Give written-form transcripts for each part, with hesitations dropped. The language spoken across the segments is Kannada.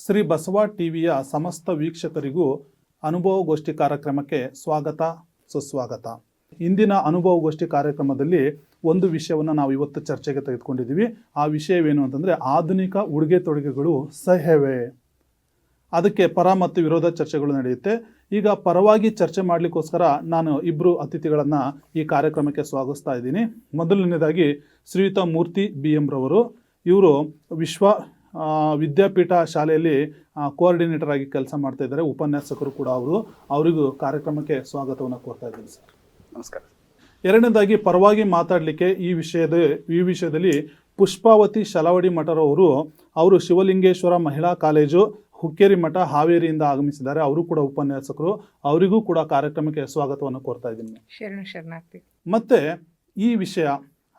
ಶ್ರೀ ಬಸವ ಟಿವಿಯ ಸಮಸ್ತ ವೀಕ್ಷಕರಿಗೂ ಅನುಭವಗೋಷ್ಠಿ ಕಾರ್ಯಕ್ರಮಕ್ಕೆ ಸ್ವಾಗತ ಸುಸ್ವಾಗತ. ಇಂದಿನ ಅನುಭವಗೋಷ್ಠಿ ಕಾರ್ಯಕ್ರಮದಲ್ಲಿ ಒಂದು ವಿಷಯವನ್ನು ನಾವು ಇವತ್ತು ಚರ್ಚೆಗೆ ತೆಗೆದುಕೊಂಡಿದ್ದೀವಿ. ಆ ವಿಷಯವೇನು ಅಂತಂದರೆ ಆಧುನಿಕ ಉಡುಗೆ ತೊಡುಗೆಗಳು ಸಹ್ಯವೇ? ಅದಕ್ಕೆ ಪರ ಮತ್ತು ವಿರೋಧ ಚರ್ಚೆಗಳು ನಡೆಯುತ್ತೆ. ಈಗ ಪರವಾಗಿ ಚರ್ಚೆ ಮಾಡಲಿಕ್ಕೋಸ್ಕರ ನಾನು ಇಬ್ಬರು ಅತಿಥಿಗಳನ್ನು ಈ ಕಾರ್ಯಕ್ರಮಕ್ಕೆ ಸ್ವಾಗತಿಸ್ತಾ ಇದ್ದೀನಿ. ಮೊದಲನೇದಾಗಿ ಶ್ರೀಯುತ ಮೂರ್ತಿ BM ರವರು. ಇವರು ವಿದ್ಯಾಪೀಠ ಶಾಲೆಯಲ್ಲಿ ಕೋಆರ್ಡಿನೇಟರ್ ಆಗಿ ಕೆಲಸ ಮಾಡ್ತಾ ಇದ್ದಾರೆ, ಉಪನ್ಯಾಸಕರು ಕೂಡ ಅವರಿಗೂ ಕಾರ್ಯಕ್ರಮಕ್ಕೆ ಸ್ವಾಗತವನ್ನು ಕೋರ್ತಾ ಇದ್ದೀನಿ ಸರ್. ನಮಸ್ಕಾರ. ಎರಡನೇದಾಗಿ ಪರವಾಗಿ ಮಾತಾಡಲಿಕ್ಕೆ ಈ ವಿಷಯದಲ್ಲಿ ಪುಷ್ಪಾವತಿ ಶಲವಡಿ ಮಠರವರು. ಅವರು ಶಿವಲಿಂಗೇಶ್ವರ ಮಹಿಳಾ ಕಾಲೇಜು ಹುಕ್ಕೇರಿ ಮಠ ಹಾವೇರಿಯಿಂದ ಆಗಮಿಸಿದ್ದಾರೆ. ಅವರು ಕೂಡ ಉಪನ್ಯಾಸಕರು. ಅವರಿಗೂ ಕೂಡ ಕಾರ್ಯಕ್ರಮಕ್ಕೆ ಸ್ವಾಗತವನ್ನು ಕೋರ್ತಾ ಇದ್ದೀನಿ. ಶರಣಾರ್ಥಿ. ಮತ್ತೆ ಈ ವಿಷಯ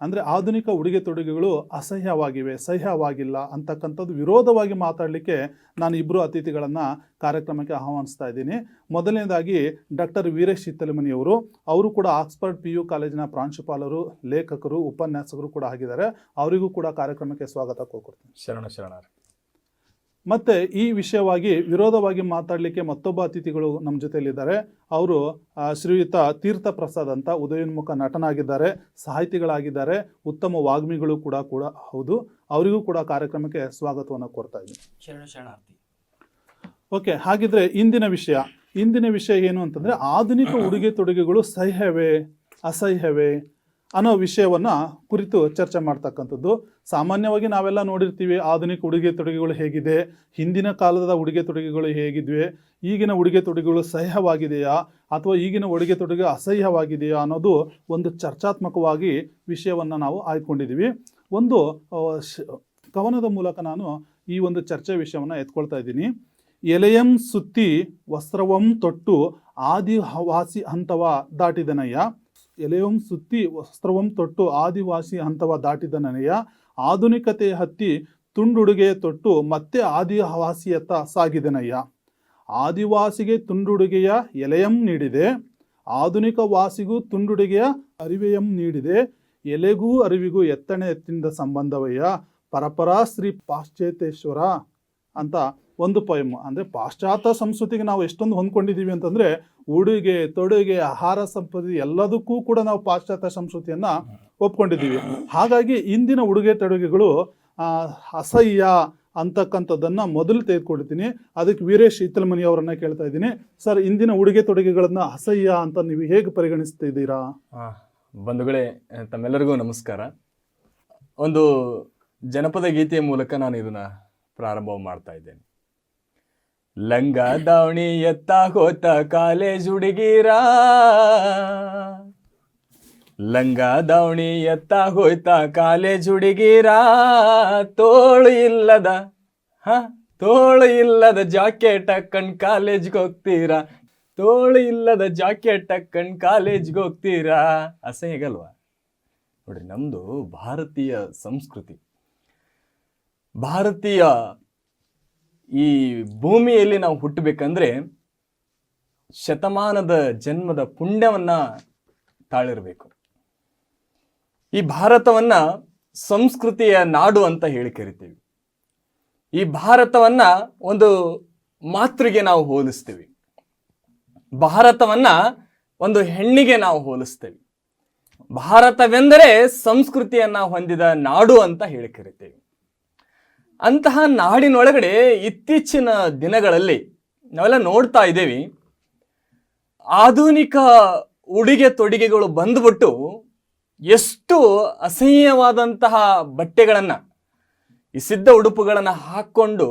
ಅಂದರೆ ಆಧುನಿಕ ಉಡುಗೆ ತೊಡುಗೆಗಳು ಅಸಹ್ಯವಾಗಿವೆ, ಸಹ್ಯವಾಗಿಲ್ಲ ಅಂತಕ್ಕಂಥದ್ದು ವಿರೋಧವಾಗಿ ಮಾತಾಡಲಿಕ್ಕೆ ನಾನು ಇಬ್ಬರು ಅತಿಥಿಗಳನ್ನು ಕಾರ್ಯಕ್ರಮಕ್ಕೆ ಆಹ್ವಾನಿಸ್ತಾ ಇದ್ದೀನಿ. ಮೊದಲನೇದಾಗಿ ಡಾಕ್ಟರ್ ವೀರೇಶ್ ಹಿತ್ತಲಮನಿಯವರು. ಅವರು ಕೂಡ ಆಕ್ಸ್ಫರ್ಡ್ PU ಕಾಲೇಜಿನ ಪ್ರಾಂಶುಪಾಲರು, ಲೇಖಕರು, ಉಪನ್ಯಾಸಕರು ಕೂಡ ಆಗಿದ್ದಾರೆ. ಅವರಿಗೂ ಕೂಡ ಕಾರ್ಯಕ್ರಮಕ್ಕೆ ಸ್ವಾಗತ ಕೋರ್ತೀನಿ. ಶರಣಾರ್ಥಿ. ಮತ್ತು ಈ ವಿಷಯವಾಗಿ ವಿರೋಧವಾಗಿ ಮಾತಾಡಲಿಕ್ಕೆ ಮತ್ತೊಬ್ಬ ಅತಿಥಿಗಳು ನಮ್ಮ ಜೊತೆಯಲ್ಲಿದ್ದಾರೆ. ಅವರು ಶ್ರೀಯುತ ತೀರ್ಥ ಪ್ರಸಾದ್ ಅಂತ ಉದಯೋನ್ಮುಖ ನಟನಾಗಿದ್ದಾರೆ, ಸಾಹಿತಿಗಳಾಗಿದ್ದಾರೆ, ಉತ್ತಮ ವಾಗ್ಮಿಗಳು ಕೂಡ ಹೌದು. ಅವರಿಗೂ ಕೂಡ ಕಾರ್ಯಕ್ರಮಕ್ಕೆ ಸ್ವಾಗತವನ್ನು ಕೋರ್ತಾ ಇದ್ದೀನಿ. ಶರಣಾರ್ಥಿ. ಓಕೆ, ಹಾಗಿದ್ರೆ ಇಂದಿನ ವಿಷಯ ಏನು ಅಂತಂದರೆ ಆಧುನಿಕ ಉಡುಗೆ ತೊಡುಗೆಗಳು ಸಹ್ಯವೇ ಅಸಹ್ಯವೇ ಅನ್ನೋ ವಿಷಯವನ್ನು ಕುರಿತು ಚರ್ಚೆ ಮಾಡ್ತಕ್ಕಂಥದ್ದು. ಸಾಮಾನ್ಯವಾಗಿ ನಾವೆಲ್ಲ ನೋಡಿರ್ತೀವಿ ಆಧುನಿಕ ಉಡುಗೆ ತೊಡುಗೆಗಳು ಹೇಗಿದೆ, ಹಿಂದಿನ ಕಾಲದ ಉಡುಗೆ ತೊಡುಗೆಗಳು ಹೇಗಿದ್ವೆ, ಈಗಿನ ಉಡುಗೆ ತೊಡುಗೆಗಳು ಸಹ್ಯವಾಗಿದೆಯಾ ಅಥವಾ ಈಗಿನ ಉಡುಗೆ ತೊಡುಗೆ ಅಸಹ್ಯವಾಗಿದೆಯಾ ಅನ್ನೋದು ಒಂದು ಚರ್ಚಾತ್ಮಕವಾಗಿ ವಿಷಯವನ್ನು ನಾವು ಆಯ್ದುಕೊಂಡಿದ್ದೀವಿ. ಒಂದು ಕವನದ ಮೂಲಕ ನಾನು ಈ ಒಂದು ಚರ್ಚೆ ವಿಷಯವನ್ನು ಎತ್ಕೊಳ್ತಾ ಇದ್ದೀನಿ. ಎಲೆಯಂ ಸುತ್ತಿ ವಸ್ತ್ರವಂ ತೊಟ್ಟು ಆದಿವಾಸಿ ಹಂತವ ದಾಟಿದನಯ್ಯ. ಎಲೆಯಂ ಸುತ್ತಿ ವಸ್ತ್ರವಂ ತೊಟ್ಟು ಆದಿವಾಸಿ ಹಂತವ ದಾಟಿದನಯ್ಯ. ಆಧುನಿಕತೆ ಹತ್ತಿ ತುಂಡುಡುಗೆ ತೊಟ್ಟು ಮತ್ತೆ ಆದಿವಾಸಿಯತ್ತ ಸಾಗಿದನಯ್ಯ. ಆದಿವಾಸಿಗೆ ತುಂಡುಡುಗೆಯ ಎಲೆಯಂ ನೀಡಿದೆ, ಆಧುನಿಕ ವಾಸಿಗೂ ತುಂಡುಡುಗೆಯ ಅರಿವೆಯಂ ನೀಡಿದೆ. ಎಲೆಗೂ ಅರಿವಿಗೂ ಎತ್ತಿಂದ ಸಂಬಂಧವಯ್ಯ. ಪರಪರ ಶ್ರೀ ಪಾಶ್ಚಾತ್ಯೇಶ್ವರ ಅಂತ ಒಂದು ಪೊಯಮ್. ಅಂದರೆ ಪಾಶ್ಚಾತ್ಯ ಸಂಸ್ಕೃತಿಗೆ ನಾವು ಎಷ್ಟೊಂದು ಹೊಂದ್ಕೊಂಡಿದ್ದೀವಿ ಅಂತಂದರೆ ಉಡುಗೆ ತೊಡುಗೆ ಆಹಾರ ಸಂಪತ್ತಿ ಎಲ್ಲದಕ್ಕೂ ಕೂಡ ನಾವು ಪಾಶ್ಚಾತ್ಯ ಸಂಸ್ಕೃತಿಯನ್ನು ಒಪ್ಕೊಂಡಿದ್ದೀವಿ. ಹಾಗಾಗಿ ಇಂದಿನ ಉಡುಗೆ ತೊಡುಗೆಗಳು ಅಸಹ್ಯ ಅಂತಕ್ಕಂಥದ್ದನ್ನು ಮೊದಲು ತೆಗೆದುಕೊಳ್ತೀನಿ. ಅದಕ್ಕೆ ವೀರೇಶ್ ಹಿತ್ತಲಮನಿ ಅವರನ್ನ ಕೇಳ್ತಾ ಇದ್ದೀನಿ. ಸರ್, ಇಂದಿನ ಉಡುಗೆ ತೊಡುಗೆಗಳನ್ನು ಅಸಹ್ಯ ಅಂತ ನೀವು ಹೇಗೆ ಪರಿಗಣಿಸ್ತಿದ್ದೀರಾ? ಬಂಧುಗಳೇ, ತಮ್ಮೆಲ್ಲರಿಗೂ ನಮಸ್ಕಾರ. ಒಂದು ಜನಪದ ಗೀತೆಯ ಮೂಲಕ ನಾನು ಇದನ್ನ ಪ್ರಾರಂಭ ಮಾಡ್ತಾ ಇದ್ದೇನೆ. ಲಂಗ ದಾವಣಿ ಎತ್ತ ಹೋತ ಕಾಲೇಜ್ ಹುಡುಗೀರ, ಲಂಗ ದಾವಣಿ ಎತ್ತ ಹೋಯ್ತ ಕಾಲೇಜ್ ಹುಡುಗೀರ. ತೋಳು ಇಲ್ಲದ ಜಾಕೆಟ್ ಹಾಕಂಡ್ ಕಾಲೇಜ್ಗೆ ಹೋಗ್ತೀರಾ, ತೋಳು ಇಲ್ಲದ ಜಾಕೆಟ್ ಹಾಕಂಡ್ ಕಾಲೇಜ್ಗೆ ಹೋಗ್ತೀರಾ. ಅಸಹ್ಯಗಲ್ವಾ? ನೋಡ್ರಿ, ನಮ್ದು ಭಾರತೀಯ ಸಂಸ್ಕೃತಿ, ಭಾರತೀಯ ಈ ಭೂಮಿಯಲ್ಲಿ ನಾವು ಹುಟ್ಟಬೇಕಂದ್ರೆ ಶತಮಾನದ ಜನ್ಮದ ಪುಣ್ಯವನ್ನ ತಾಳಿರಬೇಕು. ಈ ಭಾರತವನ್ನ ಸಂಸ್ಕೃತಿಯ ನಾಡು ಅಂತ ಹೇಳಿ ಕರಿತೀವಿ. ಈ ಭಾರತವನ್ನ ಒಂದು ಮಾತೃಗೆ ನಾವು ಹೋಲಿಸ್ತೀವಿ, ಭಾರತವನ್ನ ಒಂದು ಹೆಣ್ಣಿಗೆ ನಾವು ಹೋಲಿಸ್ತೇವೆ. ಭಾರತವೆಂದರೆ ಸಂಸ್ಕೃತಿಯನ್ನ ಹೊಂದಿದ ನಾಡು ಅಂತ ಹೇಳಿ ಕರಿತೀವಿ. ಅಂತಹ ನಾಡಿನೊಳಗಡೆ ಇತ್ತೀಚಿನ ದಿನಗಳಲ್ಲಿ ನಾವೆಲ್ಲ ನೋಡ್ತಾ ಇದ್ದೇವೆ, ಆಧುನಿಕ ಉಡುಗೆ ತೊಡುಗೆಗಳು ಬಂದ್ಬಿಟ್ಟು ಎಷ್ಟು ಅಸಹ್ಯವಾದಂತಹ ಬಟ್ಟೆಗಳನ್ನು, ಈ ಸಿದ್ಧ ಉಡುಪುಗಳನ್ನು ಹಾಕ್ಕೊಂಡು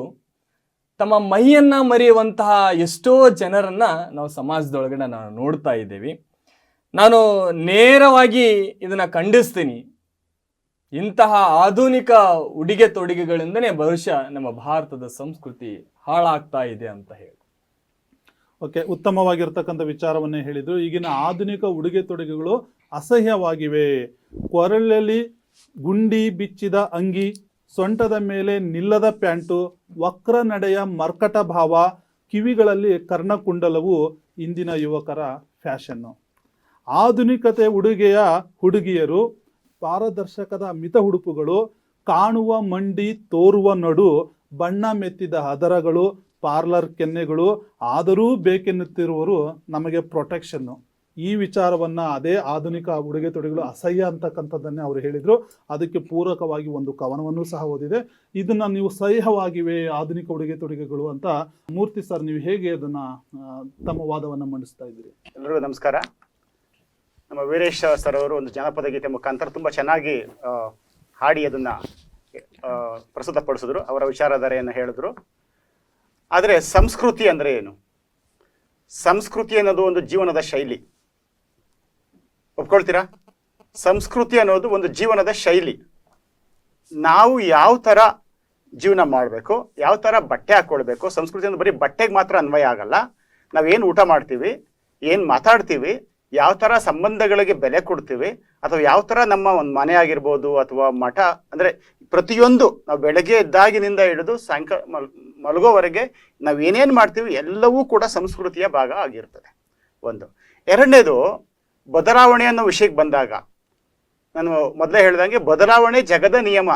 ತಮ್ಮ ಮೈಯನ್ನ ಮರೆಯುವಂತಹ ಎಷ್ಟೋ ಜನರನ್ನ ನಾವು ಸಮಾಜದೊಳಗಡೆ ನಾವು ನೋಡ್ತಾ ಇದ್ದೇವೆ. ನಾನು ನೇರವಾಗಿ ಇದನ್ನ ಖಂಡಿಸ್ತೀನಿ. ಇಂತಹ ಆಧುನಿಕ ಉಡುಗೆ ತೊಡುಗೆಗಳಿಂದನೇ ಬಹುಶಃ ನಮ್ಮ ಭಾರತದ ಸಂಸ್ಕೃತಿ ಹಾಳಾಗ್ತಾ ಇದೆ ಅಂತ ಹೇಳಿ. ಓಕೆ, ಉತ್ತಮವಾಗಿರ್ತಕ್ಕಂಥ ವಿಚಾರವನ್ನೇ ಹೇಳಿದ್ರು. ಈಗಿನ ಆಧುನಿಕ ಉಡುಗೆ ತೊಡುಗೆಗಳು ಅಸಹ್ಯವಾಗಿವೆ. ಕೊರಳಲ್ಲಿ ಗುಂಡಿ ಬಿಚ್ಚಿದ ಅಂಗಿ, ಸೊಂಟದ ಮೇಲೆ ನಿಲ್ಲದ ಪ್ಯಾಂಟು, ವಕ್ರ ನಡೆಯ ಮರ್ಕಟ ಭಾವ, ಕಿವಿಗಳಲ್ಲಿ ಕರ್ಣಕುಂಡಲವು ಇಂದಿನ ಯುವಕರ ಫ್ಯಾಷನ್ನು. ಆಧುನಿಕತೆ ಉಡುಗೆಯ ಹುಡುಗಿಯರು ಪಾರದರ್ಶಕದ ಮಿತ ಉಡುಪುಗಳು, ಕಾಣುವ ಮಂಡಿ ತೋರುವ ನಡು, ಬಣ್ಣ ಮೆತ್ತಿದ ಹದರಗಳು, ಪಾರ್ಲರ್ ಕೆನ್ನೆಗಳು ಆದರೂ ಬೇಕೆನ್ನುತ್ತಿರುವರು ನಮಗೆ ಪ್ರೊಟೆಕ್ಷನ್ನು. ಈ ವಿಚಾರವನ್ನ ಅದೇ ಆಧುನಿಕ ಉಡುಗೆ ತೊಡುಗೆಗಳು ಅಸಹ್ಯ ಅಂತಕ್ಕಂಥದ್ದನ್ನೇ ಅವರು ಹೇಳಿದ್ರು. ಅದಕ್ಕೆ ಪೂರಕವಾಗಿ ಒಂದು ಕವನವನ್ನು ಸಹ ಓದಿದೆ. ಇದನ್ನ ನೀವು ಸಹ್ಯವಾಗಿವೆ ಆಧುನಿಕ ಉಡುಗೆ ತೊಡುಗೆಗಳು ಅಂತ ಮೂರ್ತಿ ಸರ್, ನೀವು ಹೇಗೆ ಅದನ್ನ ತಮ್ಮ ವಾದವನ್ನ ಮಂಡಿಸ್ತಾ ಇದ್ದೀರಿ? ಎಲ್ಲರಿಗೂ ನಮಸ್ಕಾರ. ನಮ್ಮ ವೀರೇಶ್ ಸರ್ ಅವರು ಒಂದು ಜನಪದ ಗೀತೆ ಮುಖಾಂತರ ತುಂಬ ಚೆನ್ನಾಗಿ ಹಾಡಿ ಅದನ್ನ ಪ್ರಸ್ತುತಪಡಿಸಿದ್ರು, ಅವರ ವಿಚಾರಧಾರೆಯನ್ನು ಹೇಳಿದ್ರು. ಆದರೆ ಸಂಸ್ಕೃತಿ ಅಂದರೆ ಏನು? ಸಂಸ್ಕೃತಿ ಅನ್ನೋದು ಒಂದು ಜೀವನದ ಶೈಲಿ. ಒಪ್ಕೊಳ್ತೀರಾ? ಸಂಸ್ಕೃತಿ ಅನ್ನೋದು ಒಂದು ಜೀವನದ ಶೈಲಿ. ನಾವು ಯಾವ ಥರ ಜೀವನ ಮಾಡಬೇಕು, ಯಾವ ಥರ ಬಟ್ಟೆ ಹಾಕ್ಕೊಳ್ಬೇಕು. ಸಂಸ್ಕೃತಿ ಅಂದ್ರೆ ಬರೀ ಬಟ್ಟೆಗೆ ಮಾತ್ರ ಅನ್ವಯ ಆಗಲ್ಲ. ನಾವೇನು ಊಟ ಮಾಡ್ತೀವಿ, ಏನು ಮಾತಾಡ್ತೀವಿ, ಯಾವ ಥರ ಸಂಬಂಧಗಳಿಗೆ ಬೆಲೆ ಕೊಡ್ತೀವಿ, ಅಥವಾ ಯಾವ ಥರ ನಮ್ಮ ಒಂದು ಮನೆ ಆಗಿರ್ಬೋದು ಅಥವಾ ಮಠ, ಅಂದರೆ ಪ್ರತಿಯೊಂದು ನಾವು ಬೆಳಗ್ಗೆ ಎದ್ದಾಗಿನಿಂದ ಹಿಡಿದು ಸಾಯಂಕಾಲ ಮಲಗೋವರೆಗೆ ನಾವು ಏನೇನು ಮಾಡ್ತೀವಿ ಎಲ್ಲವೂ ಕೂಡ ಸಂಸ್ಕೃತಿಯ ಭಾಗ ಆಗಿರ್ತದೆ. ಒಂದು. ಎರಡನೇದು, ಬದಲಾವಣೆ ಅನ್ನೋ ವಿಷಯಕ್ಕೆ ಬಂದಾಗ ನಾನು ಮೊದಲೇ ಹೇಳ್ದಂಗೆ ಬದಲಾವಣೆ ಜಗದ ನಿಯಮ.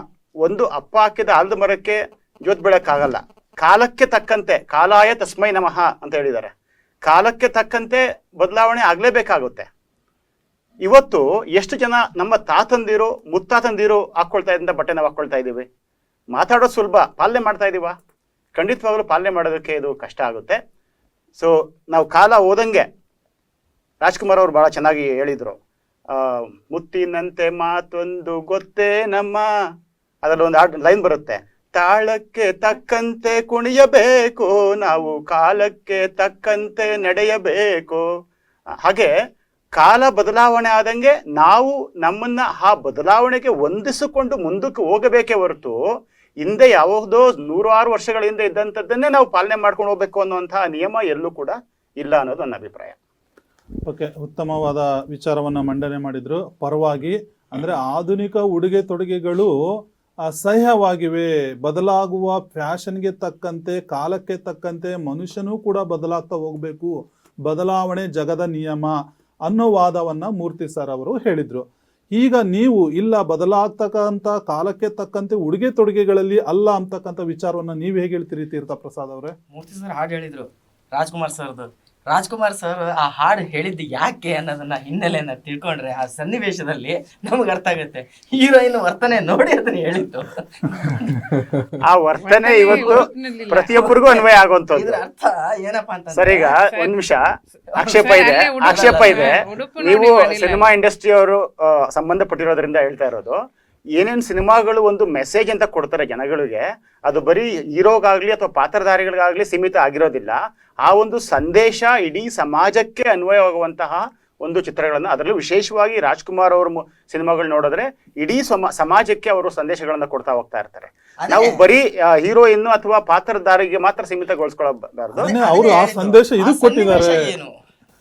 ಒಂದು ಅಪ್ಪ ಹಾಕಿದ ಆಲದ ಮರಕ್ಕೆ ಜೋತ್ ಬೀಳಕ್ಕಾಗಲ್ಲ. ಕಾಲಕ್ಕೆ ತಕ್ಕಂತೆ, ಕಾಲಾಯ ತಸ್ಮೈ ನಮಃ ಅಂತ ಹೇಳಿದ್ದಾರೆ. ಕಾಲಕ್ಕೆ ತಕ್ಕಂತೆ ಬದಲಾವಣೆ ಆಗಲೇಬೇಕಾಗುತ್ತೆ. ಇವತ್ತು ಎಷ್ಟು ಜನ ನಮ್ಮ ತಾತಂದಿರು ಮುತ್ತಾತಂದಿರು ಹಾಕ್ಕೊಳ್ತಾ ಇದ್ದ ಬಟ್ಟೆ ನಾವು ಹಾಕ್ಕೊಳ್ತಾ ಇದ್ದೀವಿ? ಮಾತಾಡೋದು ಸುಲಭ, ಪಾಲನೆ ಮಾಡ್ತಾ ಇದ್ದೀವ? ಖಂಡಿತವಾಗಲೂ ಪಾಲನೆ ಮಾಡೋದಕ್ಕೆ ಇದು ಕಷ್ಟ ಆಗುತ್ತೆ. ಸೊ ನಾವು ಕಾಲ ಓದಂಗೆ ರಾಜ್ಕುಮಾರ್ ಅವರು ಭಾಳ ಚೆನ್ನಾಗಿ ಹೇಳಿದರು. ಮುತ್ತಿನಂತೆ ಮಾತೊಂದು ಗೊತ್ತೇ ನಮ್ಮ, ಅದರಲ್ಲಿ ಒಂದು ಲೈನ್ ಬರುತ್ತೆ, ತಾಳಕ್ಕೆ ತಕ್ಕಂತೆ ಕುಣಿಯಬೇಕು ನಾವು, ಕಾಲಕ್ಕೆ ತಕ್ಕಂತೆ ನಡೆಯಬೇಕು. ಹಾಗೆ ಕಾಲ ಬದಲಾವಣೆ ಆದಂಗೆ ನಾವು ನಮ್ಮನ್ನ ಆ ಬದಲಾವಣೆಗೆ ಹೊಂದಿಸಿಕೊಂಡು ಮುಂದಕ್ಕೆ ಹೋಗಬೇಕೇ ಹೊರತು ಹಿಂದೆ ಯಾವುದೋ 106 ವರ್ಷಗಳ ಹಿಂದೆ ಇದ್ದಂಥದ್ದನ್ನೇ ನಾವು ಪಾಲನೆ ಮಾಡ್ಕೊಂಡು ಹೋಗ್ಬೇಕು ಅನ್ನುವಂತಹ ನಿಯಮ ಎಲ್ಲೂ ಕೂಡ ಇಲ್ಲ ಅನ್ನೋದು ನನ್ನ ಅಭಿಪ್ರಾಯ. ಓಕೆ, ಉತ್ತಮವಾದ ವಿಚಾರವನ್ನ ಮಂಡನೆ ಮಾಡಿದ್ರು. ಪರವಾಗಿ ಅಂದ್ರೆ ಆಧುನಿಕ ಉಡುಗೆ ತೊಡುಗೆಗಳು ಅಸಹ್ಯವಾಗಿವೆ. ಬದಲಾಗುವ ಫ್ಯಾಷನ್ಗೆ ತಕ್ಕಂತೆ, ಕಾಲಕ್ಕೆ ತಕ್ಕಂತೆ ಮನುಷ್ಯನೂ ಕೂಡ ಬದಲಾಗ್ತಾ ಹೋಗ್ಬೇಕು, ಬದಲಾವಣೆ ಜಗದ ನಿಯಮ ಅನ್ನೋ ವಾದವನ್ನ ಮೂರ್ತಿ ಸರ್ ಅವರು ಹೇಳಿದ್ರು. ಈಗ ನೀವು ಇಲ್ಲ, ಬದಲಾಗ್ತಕ್ಕಂಥ ಕಾಲಕ್ಕೆ ತಕ್ಕಂತೆ ಉಡುಗೆ ತೊಡುಗೆಗಳಲ್ಲಿ ಅಲ್ಲ ಅಂತಕ್ಕಂಥ ವಿಚಾರವನ್ನ ನೀವು ಹೇಗೆ ಹೇಳ್ತೀರಿ ತೀರ್ಥ ಪ್ರಸಾದ್ ಅವರೇ? ಮೂರ್ತಿ ಸರ್ ಹಾಡು ಹೇಳಿದ್ರು, ರಾಜ್ಕುಮಾರ್ ಸರ್ ಆ ಹಾಡು ಹೇಳಿದ್ದು ಯಾಕೆ ಅನ್ನೋದನ್ನ ಹಿನ್ನೆಲೆಯನ್ನ ತಿಳ್ಕೊಂಡ್ರೆ ಆ ಸನ್ನಿವೇಶದಲ್ಲಿ ನಮ್ಗೆ ಅರ್ಥ ಆಗುತ್ತೆ. ಹೀರೋಯಿನ್ ವರ್ತನೆ ನೋಡಿ ಅದನ್ನ ಹೇಳಿದ್ದು. ಆ ವರ್ತನೆ ಇವತ್ತು ಪ್ರತಿಯೊಬ್ಬರಿಗೂ ಅನ್ವಯ ಆಗುವಂಥದ್ದು. ಇದ್ರ ಅರ್ಥ ಏನಪ್ಪಾ ಅಂತ ಸರ್, ಈಗ ಒಂದ್ ನಿಮಿಷ ಆಕ್ಷೇಪ ಇದೆ. ನೀವು ಸಿನಿಮಾ ಇಂಡಸ್ಟ್ರಿ ಅವರು ಸಂಬಂಧಪಟ್ಟಿರೋದ್ರಿಂದ ಹೇಳ್ತಾ ಇರೋದು, ಏನೇನು ಸಿನಿಮಾಗಳು ಒಂದು ಮೆಸೇಜ್ ಅಂತ ಕೊಡ್ತಾರೆ ಜನಗಳಿಗೆ, ಅದು ಬರೀ ಹೀರೋಗಾಗ್ಲಿ ಅಥವಾ ಪಾತ್ರಧಾರಿಗಳಿಗಾಗ್ಲಿ ಸೀಮಿತ ಆಗಿರೋದಿಲ್ಲ. ಆ ಒಂದು ಸಂದೇಶ ಇಡೀ ಸಮಾಜಕ್ಕೆ ಅನ್ವಯವಾಗುವಂತಹ ಒಂದು ಚಿತ್ರಗಳನ್ನ, ಅದರಲ್ಲೂ ವಿಶೇಷವಾಗಿ ರಾಜ್ಕುಮಾರ್ ಅವ್ರ ಸಿನಿಮಾಗಳು ನೋಡಿದ್ರೆ ಇಡೀ ಸಮಾಜಕ್ಕೆ ಅವರು ಸಂದೇಶಗಳನ್ನ ಕೊಡ್ತಾ ಹೋಗ್ತಾ ಇರ್ತಾರೆ. ನಾವು ಬರೀ ಹೀರೋಯಿನ್ ಅಥವಾ ಪಾತ್ರಧಾರಿಗೆ ಮಾತ್ರ ಸೀಮಿತಗೊಳಿಸ್ಕೊಳ್ಳಬಾರ್ದು. ಅವರು ಆ ಸಂದೇಶ ಇದು ಕೊಟ್ಟಿದ್ದಾರೆ.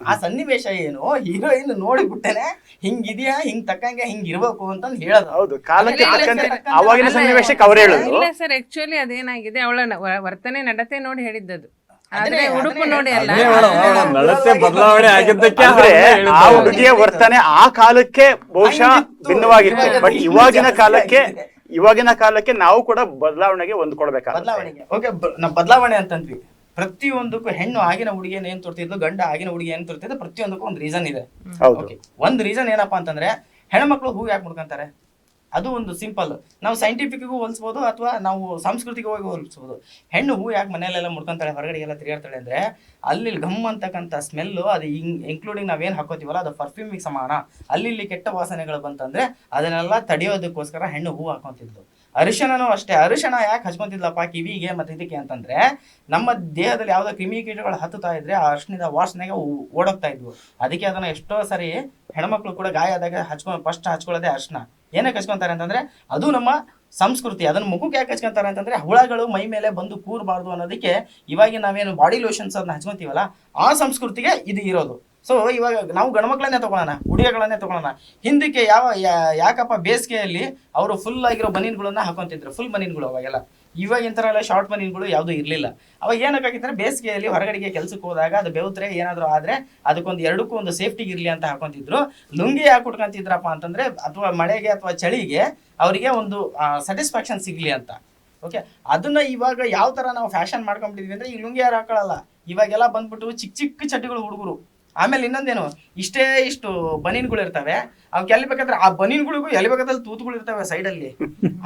ಆ ಸನ್ನಿವೇಶ ಏನು, ಹೀರೋಯಿನ್ ನೋಡಿಬಿಟ್ಟೆನೆ ಹಿಂಗಿದ್ಯಾ, ಹಿಂಗ್ ತಕ್ಕಂಗೆ ಹಿಂಗ್ ಇರ್ಬೇಕು ಅಂತ ಹೇಳೋದು. ಹೌದು, ಕಾಲಕ್ಕೆ ತಕ್ಕಂತೆ ಅವಾಗಿನ ಸನ್ನಿವೇಶಕ್ಕೆ ಅವ್ರು ಹೇಳೋದು. ಇಲ್ಲ ಸರ್, ಆಕ್ಚುಲಿ ಅದೇನಾಗಿದೆ, ಅವಳ ವರ್ತನೆ ನಡತೆ ನೋಡಿ ಹೇಳಿದ್ದದು, ಆದ್ರೆ ಉಡುಪು ನೋಡಿ ಅಲ್ಲ. ನಡತೆ ಬದಲಾವಣೆ ಆಗಿದ್ದಕ್ಕೆ ಅಂದ್ರೆ ಆ ಹುಡುಗಿಯ ವರ್ತನೆ ಆ ಕಾಲಕ್ಕೆ ಬಹುಶಃ ಭಿನ್ನವಾಗಿತ್ತು. ಬಟ್ ಇವಾಗಿನ ಕಾಲಕ್ಕೆ ನಾವು ಕೂಡ ಬದಲಾವಣೆಗೆ ಹೊಂದ್ಕೊಳ್ಬೇಕಾಗುತ್ತೆ. ಬದಲಾವಣೆಗೆ ಓಕೆ, ನಾವು ಬದಲಾವಣೆ ಅಂತಂದ್ವಿ. ಪ್ರತಿಯೊಂದಕ್ಕೂ ಹೆಣ್ಣು ಆಗಿನ ಹುಡುಗಿಯನ್ನು ಏನ್ ತೋರ್ತಿದ್ಲು, ಗಂಡ ಆಗಿನ ಹುಡುಗಿ ಏನ್ ತೋರ್ತಿದ್ಲು, ಪ್ರತಿಯೊಂದಕ್ಕೂ ಒಂದು ರೀಸನ್ ಇದೆ. ಒಂದು ರೀಸನ್ ಏನಪ್ಪಾ ಅಂತಂದ್ರೆ, ಹೆಣ್ಮಕ್ಳು ಹೂ ಯಾಕೆ ಮುಡ್ಕೊಂತಾರೆ? ಅದು ಒಂದು ಸಿಂಪಲ್. ನಾವು ಸೈಂಟಿಫಿಕ್ಗೂ ಹೋಲಿಸ್ಬೋದು ಅಥವಾ ನಾವು ಸಾಂಸ್ಕೃತಿಕವಾಗಿ ಹೋಲಿಸ್ಬೋದು. ಹೆಣ್ಣು ಹೂ ಯಾಕೆ ಮನೆಯಲ್ಲೆಲ್ಲ ಮುಡ್ಕೊಂತಾಳೆ, ಹೊರಗಡೆ ಎಲ್ಲ ತಿರುಗಾಡ್ತಾಳೆ ಅಂದ್ರೆ, ಅಲ್ಲಿ ಗಮ್ ಅಂತಕ್ಕಂಥ ಸ್ಮೆಲ್ಲು, ಅದು ಇನ್ಕ್ಲೂಡಿಂಗ್ ನಾವೇನು ಹಾಕೋತೀವಲ್ಲ ಅದು ಪರ್ಫ್ಯೂಮಿಗೆ ಸಮಾನ. ಅಲ್ಲಿ ಕೆಟ್ಟ ವಾಸನೆಗಳು ಬಂತಂದ್ರೆ ಅದನ್ನೆಲ್ಲ ತಡೆಯೋದಕ್ಕೋಸ್ಕರ ಹೆಣ್ಣು ಹೂ ಹಾಕೊಂತಿದ್ಲು. ಅರಿಶಿಣನೂ ಅಷ್ಟೇ. ಅರಿಶಿಣ ಯಾಕೆ ಹಚ್ಕೊಂತಿದ್ಲಪ್ಪ ಕಿವಿಗೆ ಮತ್ತೆ ಇದಕ್ಕೆ ಅಂತಂದ್ರೆ, ನಮ್ಮ ದೇಹದಲ್ಲಿ ಯಾವುದೋ ಕ್ರಿಮಿಕೀಟಗಳು ಹತ್ತುತ್ತಾ ಇದ್ರೆ ಆ ಅರಿಶಿಣದ ವಾಸನೆಗೆ ಓಡೋಗ್ತಾ ಇದ್ವು. ಅದಕ್ಕೆ ಅದನ್ನ ಎಷ್ಟೋ ಸರಿ ಹೆಣ್ಮಕ್ಳು ಕೂಡ ಗಾಯ ಆದಾಗ ಫಸ್ಟ್ ಹಚ್ಕೊಳ್ಳೋದೇ ಅರಿಶಿಣ. ಏನಕ್ಕೆ ಹಚ್ಕೊಂತಾರೆ ಅಂತಂದ್ರೆ, ಅದು ನಮ್ಮ ಸಂಸ್ಕೃತಿ. ಅದನ್ನ ಮುಖಕ್ಕೆ ಯಾಕೆ ಹಚ್ಕೊಂತಾರೆ ಅಂತಂದ್ರೆ, ಹುಳಗಳು ಮೈ ಮೇಲೆ ಬಂದು ಕೂರಬಾರ್ದು ಅನ್ನೋದಕ್ಕೆ. ಇವಾಗ ನಾವೇನು ಬಾಡಿ ಲೋಷನ್ಸ್ ಅದನ್ನ ಹಚ್ಕೊಂತೀವಲ್ಲ, ಆ ಸಂಸ್ಕೃತಿಗೆ ಇದು ಇರೋದು. ಸೊ ಇವಾಗ ನಾವು ಗಂಡ್ಮಕ್ಳನ್ನೇ ತಗೊಳ್ಳೋಣ, ಉಡುಗೆಗಳನ್ನೇ ತಗೊಳ್ಳೋಣ. ಹಿಂದಕ್ಕೆ ಯಾಕಪ್ಪ ಬೇಸಿಗೆಯಲ್ಲಿ ಅವರು ಫುಲ್ ಆಗಿರೋ ಬನೀನ್ಗಳನ್ನ ಹಾಕೊಂತಿದ್ರು, ಫುಲ್ ಬನೀನ್ಗಳು ಅವಾಗೆಲ್ಲ. ಇವಾಗಿನ ಥರ ಎಲ್ಲ ಶಾರ್ಟ್ ಬನೀನ್ಗಳು ಯಾವುದೂ ಇರಲಿಲ್ಲ. ಅವಾಗ ಏನಕ್ಕಾಗಿತ್ತು, ಬೇಸಿಗೆಯಲ್ಲಿ ಹೊರಗಡೆಗೆ ಕೆಲ್ಸಕ್ಕೆ ಹೋದಾಗ ಅದು ಬೆವುತ್ರೆ ಏನಾದರೂ ಆದರೆ ಅದಕ್ಕೊಂದು ಎರಡಕ್ಕೂ ಒಂದು ಸೇಫ್ಟಿಗೆ ಇರಲಿ ಅಂತ ಹಾಕೊಂತಿದ್ರು. ಲುಂಗಿ ಯಾಕೆ ಉಟ್ಕೊಂತಿದ್ರಪ್ಪ ಅಂತಂದ್ರೆ, ಅಥವಾ ಮಳೆಗೆ ಅಥವಾ ಚಳಿಗೆ ಅವರಿಗೆ ಒಂದು ಸ್ಯಾಟಿಸ್ಫ್ಯಾಕ್ಷನ್ ಸಿಗಲಿ ಅಂತ. ಓಕೆ, ಅದನ್ನ ಇವಾಗ ಯಾವ ತರ ನಾವು ಫ್ಯಾಷನ್ ಮಾಡ್ಕೊಂಡ್ಬಿಟ್ಟಿದ್ವಿ ಅಂದ್ರೆ ಈ ಲುಂಗಿ ಯಾರು ಹಾಕೊಳ್ಳಲ್ಲ, ಇವಾಗೆಲ್ಲ ಬಂದ್ಬಿಟ್ಟು ಚಿಕ್ಕ ಚಿಕ್ಕ ಚಡ್ಡಿಗಳು ಹುಡುಗರು. ಆಮೇಲೆ ಇನ್ನೊಂದೇನು, ಇಷ್ಟು ಬನೀನ್ಗಳು ಇರ್ತವೆ, ಅವಕ್ಕೆ ಎಲ್ಲಿ ಬೇಕಾದ್ರೆ ಆ ಬನೀನ್ಗಳಿಗೂ ಎಲ್ಲಿ ಬೇಕಾದಲ್ಲಿ ತೂತುಗಳು ಇರ್ತವೆ ಸೈಡಲ್ಲಿ.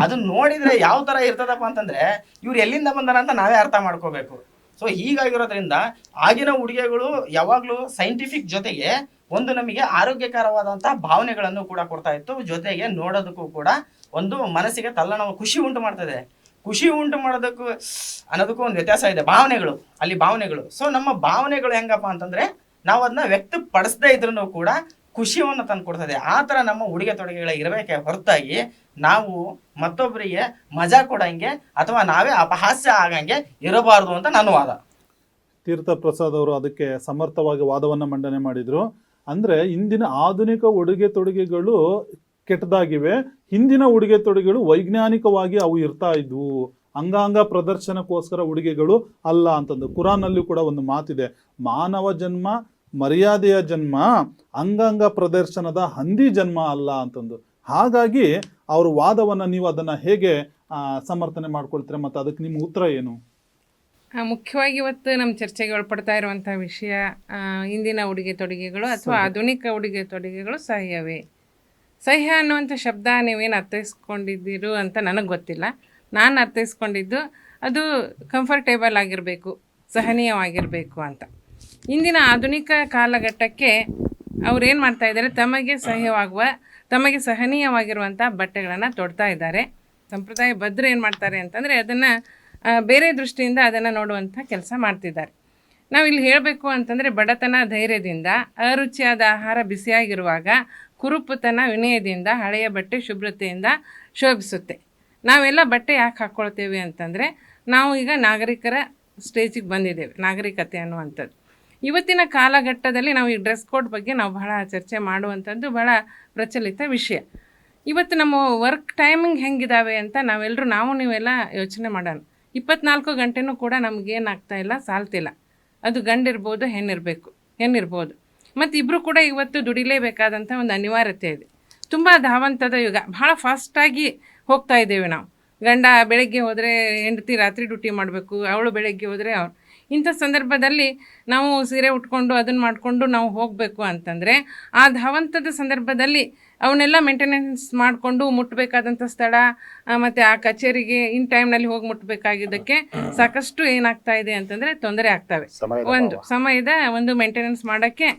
ಅದನ್ನ ನೋಡಿದ್ರೆ ಯಾವ ತರ ಇರ್ತದಪ್ಪ ಅಂತಂದ್ರೆ ಇವ್ರು ಎಲ್ಲಿಂದ ಬಂದಾರ ಅಂತ ನಾವೇ ಅರ್ಥ ಮಾಡ್ಕೋಬೇಕು. ಸೊ ಹೀಗಾಗಿರೋದ್ರಿಂದ ಆಗಿನ ಉಡುಗೆಗಳು ಯಾವಾಗ್ಲೂ ಸೈಂಟಿಫಿಕ್ ಜೊತೆಗೆ ಒಂದು ನಮಗೆ ಆರೋಗ್ಯಕರವಾದಂತಹ ಭಾವನೆಗಳನ್ನು ಕೂಡ ಕೊಡ್ತಾ ಇತ್ತು, ಜೊತೆಗೆ ನೋಡೋದಕ್ಕೂ ಕೂಡ ಒಂದು ಮನಸ್ಸಿಗೆ ತಲ್ಲಣ ಖುಷಿ ಉಂಟು ಮಾಡ್ತದೆ. ಖುಷಿ ಉಂಟು ಮಾಡೋದಕ್ಕೂ ಅನ್ನೋದಕ್ಕೂ ಒಂದು ವ್ಯತ್ಯಾಸ ಇದೆ, ಭಾವನೆಗಳು. ಸೊ ನಮ್ಮ ಭಾವನೆಗಳು ಹೆಂಗಪ್ಪ ಅಂತಂದ್ರೆ ನಾವು ಅದನ್ನ ವ್ಯಕ್ತಪಡಿಸದೇ ಇದ್ರೂ ಕೂಡ ಖುಷಿಯನ್ನು ತಂದು ಕೊಡ್ತದೆ. ಆ ಥರ ನಮ್ಮ ಉಡುಗೆ ತೊಡುಗೆಗಳ ಇರಬೇಕೆ ಹೊರತಾಗಿ ನಾವು ಮತ್ತೊಬ್ಬರಿಗೆ ಮಜಾ ಕೊಡಂಗೆ ಅಥವಾ ನಾವೇ ಅಪಹಾಸ್ಯ ಆಗಂಗೆ ಇರಬಾರ್ದು ಅಂತ ನನ್ನ ವಾದ. ತೀರ್ಥ ಪ್ರಸಾದ್ ಅವರು ಅದಕ್ಕೆ ಸಮರ್ಥವಾಗಿ ವಾದವನ್ನು ಮಂಡನೆ ಮಾಡಿದ್ರು. ಅಂದ್ರೆ ಇಂದಿನ ಆಧುನಿಕ ಉಡುಗೆ ತೊಡುಗೆಗಳು ಕೆಟ್ಟದಾಗಿವೆ, ಹಿಂದಿನ ಉಡುಗೆ ತೊಡುಗೆಗಳು ವೈಜ್ಞಾನಿಕವಾಗಿ ಅವು ಇರ್ತಾ ಇದ್ವು, ಅಂಗಾಂಗ ಪ್ರದರ್ಶನಕ್ಕೋಸ್ಕರ ಉಡುಗೆಗಳು ಅಲ್ಲ ಅಂತಂದು. ಕುರಾನಲ್ಲಿ ಕೂಡ ಒಂದು ಮಾತಿದೆ, ಮಾನವ ಜನ್ಮ ಮರ್ಯಾದೆಯ ಜನ್ಮ, ಅಂಗಾಂಗ ಪ್ರದರ್ಶನದ ಹಂದಿ ಜನ್ಮ ಅಲ್ಲ ಅಂತಂದು. ಹಾಗಾಗಿ ಅವ್ರ ವಾದವನ್ನ ನೀವು ಅದನ್ನ ಹೇಗೆ ಸಮರ್ಥನೆ ಮಾಡ್ಕೊಳ್ತೀರಾ, ಮತ್ತು ಅದಕ್ಕೆ ನಿಮ್ಮ ಉತ್ತರ ಏನು? ಮುಖ್ಯವಾಗಿ ಇವತ್ತು ನಮ್ಮ ಚರ್ಚೆಗೆ ಒಳಪಡ್ತಾ ಇರುವಂಥ ವಿಷಯ ಇಂದಿನ ಉಡುಗೆ ತೊಡುಗೆಗಳು ಅಥವಾ ಆಧುನಿಕ ಉಡುಗೆ ತೊಡುಗೆಗಳು ಸಹ್ಯವೇ. ಸಹ್ಯ ಅನ್ನುವಂಥ ಶಬ್ದ ನೀವೇನು ಅರ್ಥೈಸ್ಕೊಂಡಿದ್ದೀರು ಅಂತ ನನಗೆ ಗೊತ್ತಿಲ್ಲ. ನಾನು ಅರ್ಥೈಸ್ಕೊಂಡಿದ್ದು ಅದು ಕಂಫರ್ಟೇಬಲ್ ಆಗಿರಬೇಕು, ಸಹನೀಯವಾಗಿರಬೇಕು ಅಂತ. ಇಂದಿನ ಆಧುನಿಕ ಕಾಲಘಟ್ಟಕ್ಕೆ ಅವ್ರೇನು ಮಾಡ್ತಾ ಇದ್ದಾರೆ, ತಮಗೆ ಸಹನೀಯವಾಗಿರುವಂಥ ಬಟ್ಟೆಗಳನ್ನು ತೊಡ್ತಾ ಇದ್ದಾರೆ. ಸಂಪ್ರದಾಯ ಬದ್ಧರು ಏನು ಮಾಡ್ತಾರೆ ಅಂತಂದರೆ ಅದನ್ನು ಬೇರೆ ದೃಷ್ಟಿಯಿಂದ ಅದನ್ನು ನೋಡುವಂಥ ಕೆಲಸ ಮಾಡ್ತಿದ್ದಾರೆ. ನಾವಿಲ್ಲಿ ಹೇಳಬೇಕು ಅಂತಂದರೆ ಬಡತನ ಧೈರ್ಯದಿಂದ, ಅರುಚಿಯಾದ ಆಹಾರ ಬಿಸಿಯಾಗಿರುವಾಗ, ಕುರುಪುತನ ವಿನಯದಿಂದ, ಹಳೆಯ ಬಟ್ಟೆ ಶುಭ್ರತೆಯಿಂದ ಶೋಭಿಸುತ್ತೆ. ನಾವೆಲ್ಲ ಬಟ್ಟೆ ಯಾಕೆ ಹಾಕ್ಕೊಳ್ತೇವೆ ಅಂತಂದರೆ ನಾವು ಈಗ ನಾಗರಿಕರ ಸ್ಟೇಜಿಗೆ ಬಂದಿದ್ದೇವೆ, ನಾಗರಿಕತೆ ಅನ್ನುವಂಥದ್ದು. ಇವತ್ತಿನ ಕಾಲಘಟ್ಟದಲ್ಲಿ ನಾವು ಈ ಡ್ರೆಸ್ ಕೋಡ್ ಬಗ್ಗೆ ನಾವು ಬಹಳ ಚರ್ಚೆ ಮಾಡುವಂಥದ್ದು ಬಹಳ ಪ್ರಚಲಿತ ವಿಷಯ. ಇವತ್ತು ನಮ್ಮ ವರ್ಕ್ ಟೈಮಿಂಗ್ ಹೆಂಗಿದ್ದಾವೆ ಅಂತ ನೀವೆಲ್ಲ ಯೋಚನೆ ಮಾಡೋಣ. 24 ಗಂಟೆನೂ ಕೂಡ ನಮಗೇನಾಗ್ತಾ ಇಲ್ಲ, ಸಾಲ್ತಿಲ್ಲ. ಅದು ಗಂಡಿರ್ಬೋದು, ಹೆಣ್ಣಿರ್ಬೋದು. ಮತ್ತು ಇಬ್ಬರು ಕೂಡ ಇವತ್ತು ದುಡಿಲೇಬೇಕಾದಂಥ ಒಂದು ಅನಿವಾರ್ಯತೆ ಇದೆ. ತುಂಬ ಧಾವಂತದ ಯುಗ, ಭಾಳ ಫಾಸ್ಟಾಗಿ ಹೋಗ್ತಾ ಇದ್ದೇವೆ ನಾವು. ಗಂಡ ಬೆಳಗ್ಗೆ ಹೋದರೆ ಹೆಂಡತಿ ರಾತ್ರಿ ಡ್ಯೂಟಿ ಮಾಡಬೇಕು, ಅವಳು ಬೆಳಗ್ಗೆ ಹೋದರೆ ಅವಳು. ಇಂಥ ಸಂದರ್ಭದಲ್ಲಿ ನಾವು ಸೀರೆ ಉಟ್ಕೊಂಡು ಅದನ್ನು ಮಾಡಿಕೊಂಡು ನಾವು ಹೋಗಬೇಕು ಅಂತಂದರೆ ಆ ಧಾವಂತದ ಸಂದರ್ಭದಲ್ಲಿ ಅವನ್ನೆಲ್ಲ ಮೇಂಟೆನೆನ್ಸ್ ಮಾಡಿಕೊಂಡು ಮುಟ್ಟಬೇಕಾದಂಥ ಸ್ಥಳ ಮತ್ತು ಆ ಕಚೇರಿಗೆ ಇನ್ ಟೈಮ್ನಲ್ಲಿ ಹೋಗಿ ಮುಟ್ಟಬೇಕಾಗಿದ್ದಕ್ಕೆ ಸಾಕಷ್ಟು ಏನಾಗ್ತಾ ಇದೆ ಅಂತಂದರೆ ತೊಂದರೆ ಆಗ್ತವೆ. ಸಮಯದ ಒಂದು ಮೇಂಟೆನೆನ್ಸ್ ಮಾಡೋಕ್ಕೆ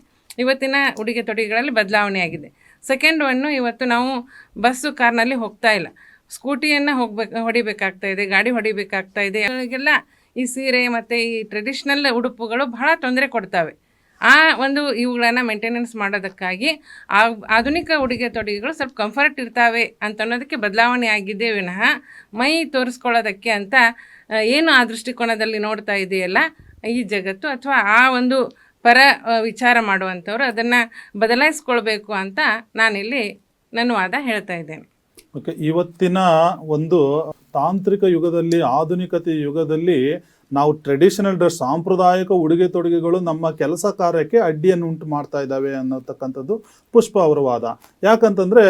ಇವತ್ತಿನ ಉಡುಗೆ ತೊಡುಗೆಗಳಲ್ಲಿ ಬದಲಾವಣೆ ಆಗಿದೆ. ಸೆಕೆಂಡ್ ಒನ್ನು, ಇವತ್ತು ನಾವು ಬಸ್ಸು ಕಾರ್ನಲ್ಲಿ ಹೋಗ್ತಾ ಇಲ್ಲ, ಸ್ಕೂಟಿಯನ್ನು ಹೊಡಿಬೇಕಾಗ್ತಾ ಇದೆ, ಗಾಡಿ ಹೊಡಿಬೇಕಾಗ್ತಾ ಇದೆ. ಅವರಿಗೆಲ್ಲ ಈ ಸೀರೆ ಮತ್ತು ಈ ಟ್ರೆಡಿಷ್ನಲ್ ಉಡುಪುಗಳು ಬಹಳ ತೊಂದರೆ ಕೊಡ್ತವೆ. ಆ ಒಂದು ಇವುಗಳನ್ನು ಮೇಂಟೆನೆನ್ಸ್ ಮಾಡೋದಕ್ಕಾಗಿ ಆಧುನಿಕ ಉಡುಗೆ ತೊಡುಗೆಗಳು ಸ್ವಲ್ಪ ಕಂಫರ್ಟ್ ಇರ್ತಾವೆ ಅಂತ ಅನ್ನೋದಕ್ಕೆ ಬದಲಾವಣೆ ಆಗಿದೆ ವಿನಃ ಮೈ ತೋರಿಸ್ಕೊಳ್ಳೋದಕ್ಕೆ ಅಂತ ಏನು ಆ ದೃಷ್ಟಿಕೋನದಲ್ಲಿ ನೋಡ್ತಾ ಇದೆಯಲ್ಲ ಈ ಜಗತ್ತು ಅಥವಾ ಆ ಒಂದು ಪರ ವಿಚಾರ ಮಾಡುವಂಥವ್ರು ಅದನ್ನು ಬದಲಾಯಿಸ್ಕೊಳ್ಬೇಕು ಅಂತ ನಾನಿಲ್ಲಿ ನನ್ನ ವಾದ ಹೇಳ್ತಾ ಇದ್ದೇನೆ. ಓಕೆ, ಇವತ್ತಿನ ಒಂದು ತಾಂತ್ರಿಕ ಯುಗದಲ್ಲಿ, ಆಧುನಿಕತೆ ಯುಗದಲ್ಲಿ ನಾವು ಟ್ರೆಡಿಷನಲ್ ಡ್ರೆಸ್, ಸಾಂಪ್ರದಾಯಿಕ ಉಡುಗೆ ತೊಡುಗೆಗಳು ನಮ್ಮ ಕೆಲಸ ಕಾರ್ಯಕ್ಕೆ ಅಡ್ಡಿಯನ್ನು ಉಂಟು ಮಾಡ್ತಾ ಇದ್ದಾವೆ ಅನ್ನತಕ್ಕಂಥದ್ದು ಪುಷ್ಪ ಅವರ ವಾದ. ಯಾಕಂತಂದರೆ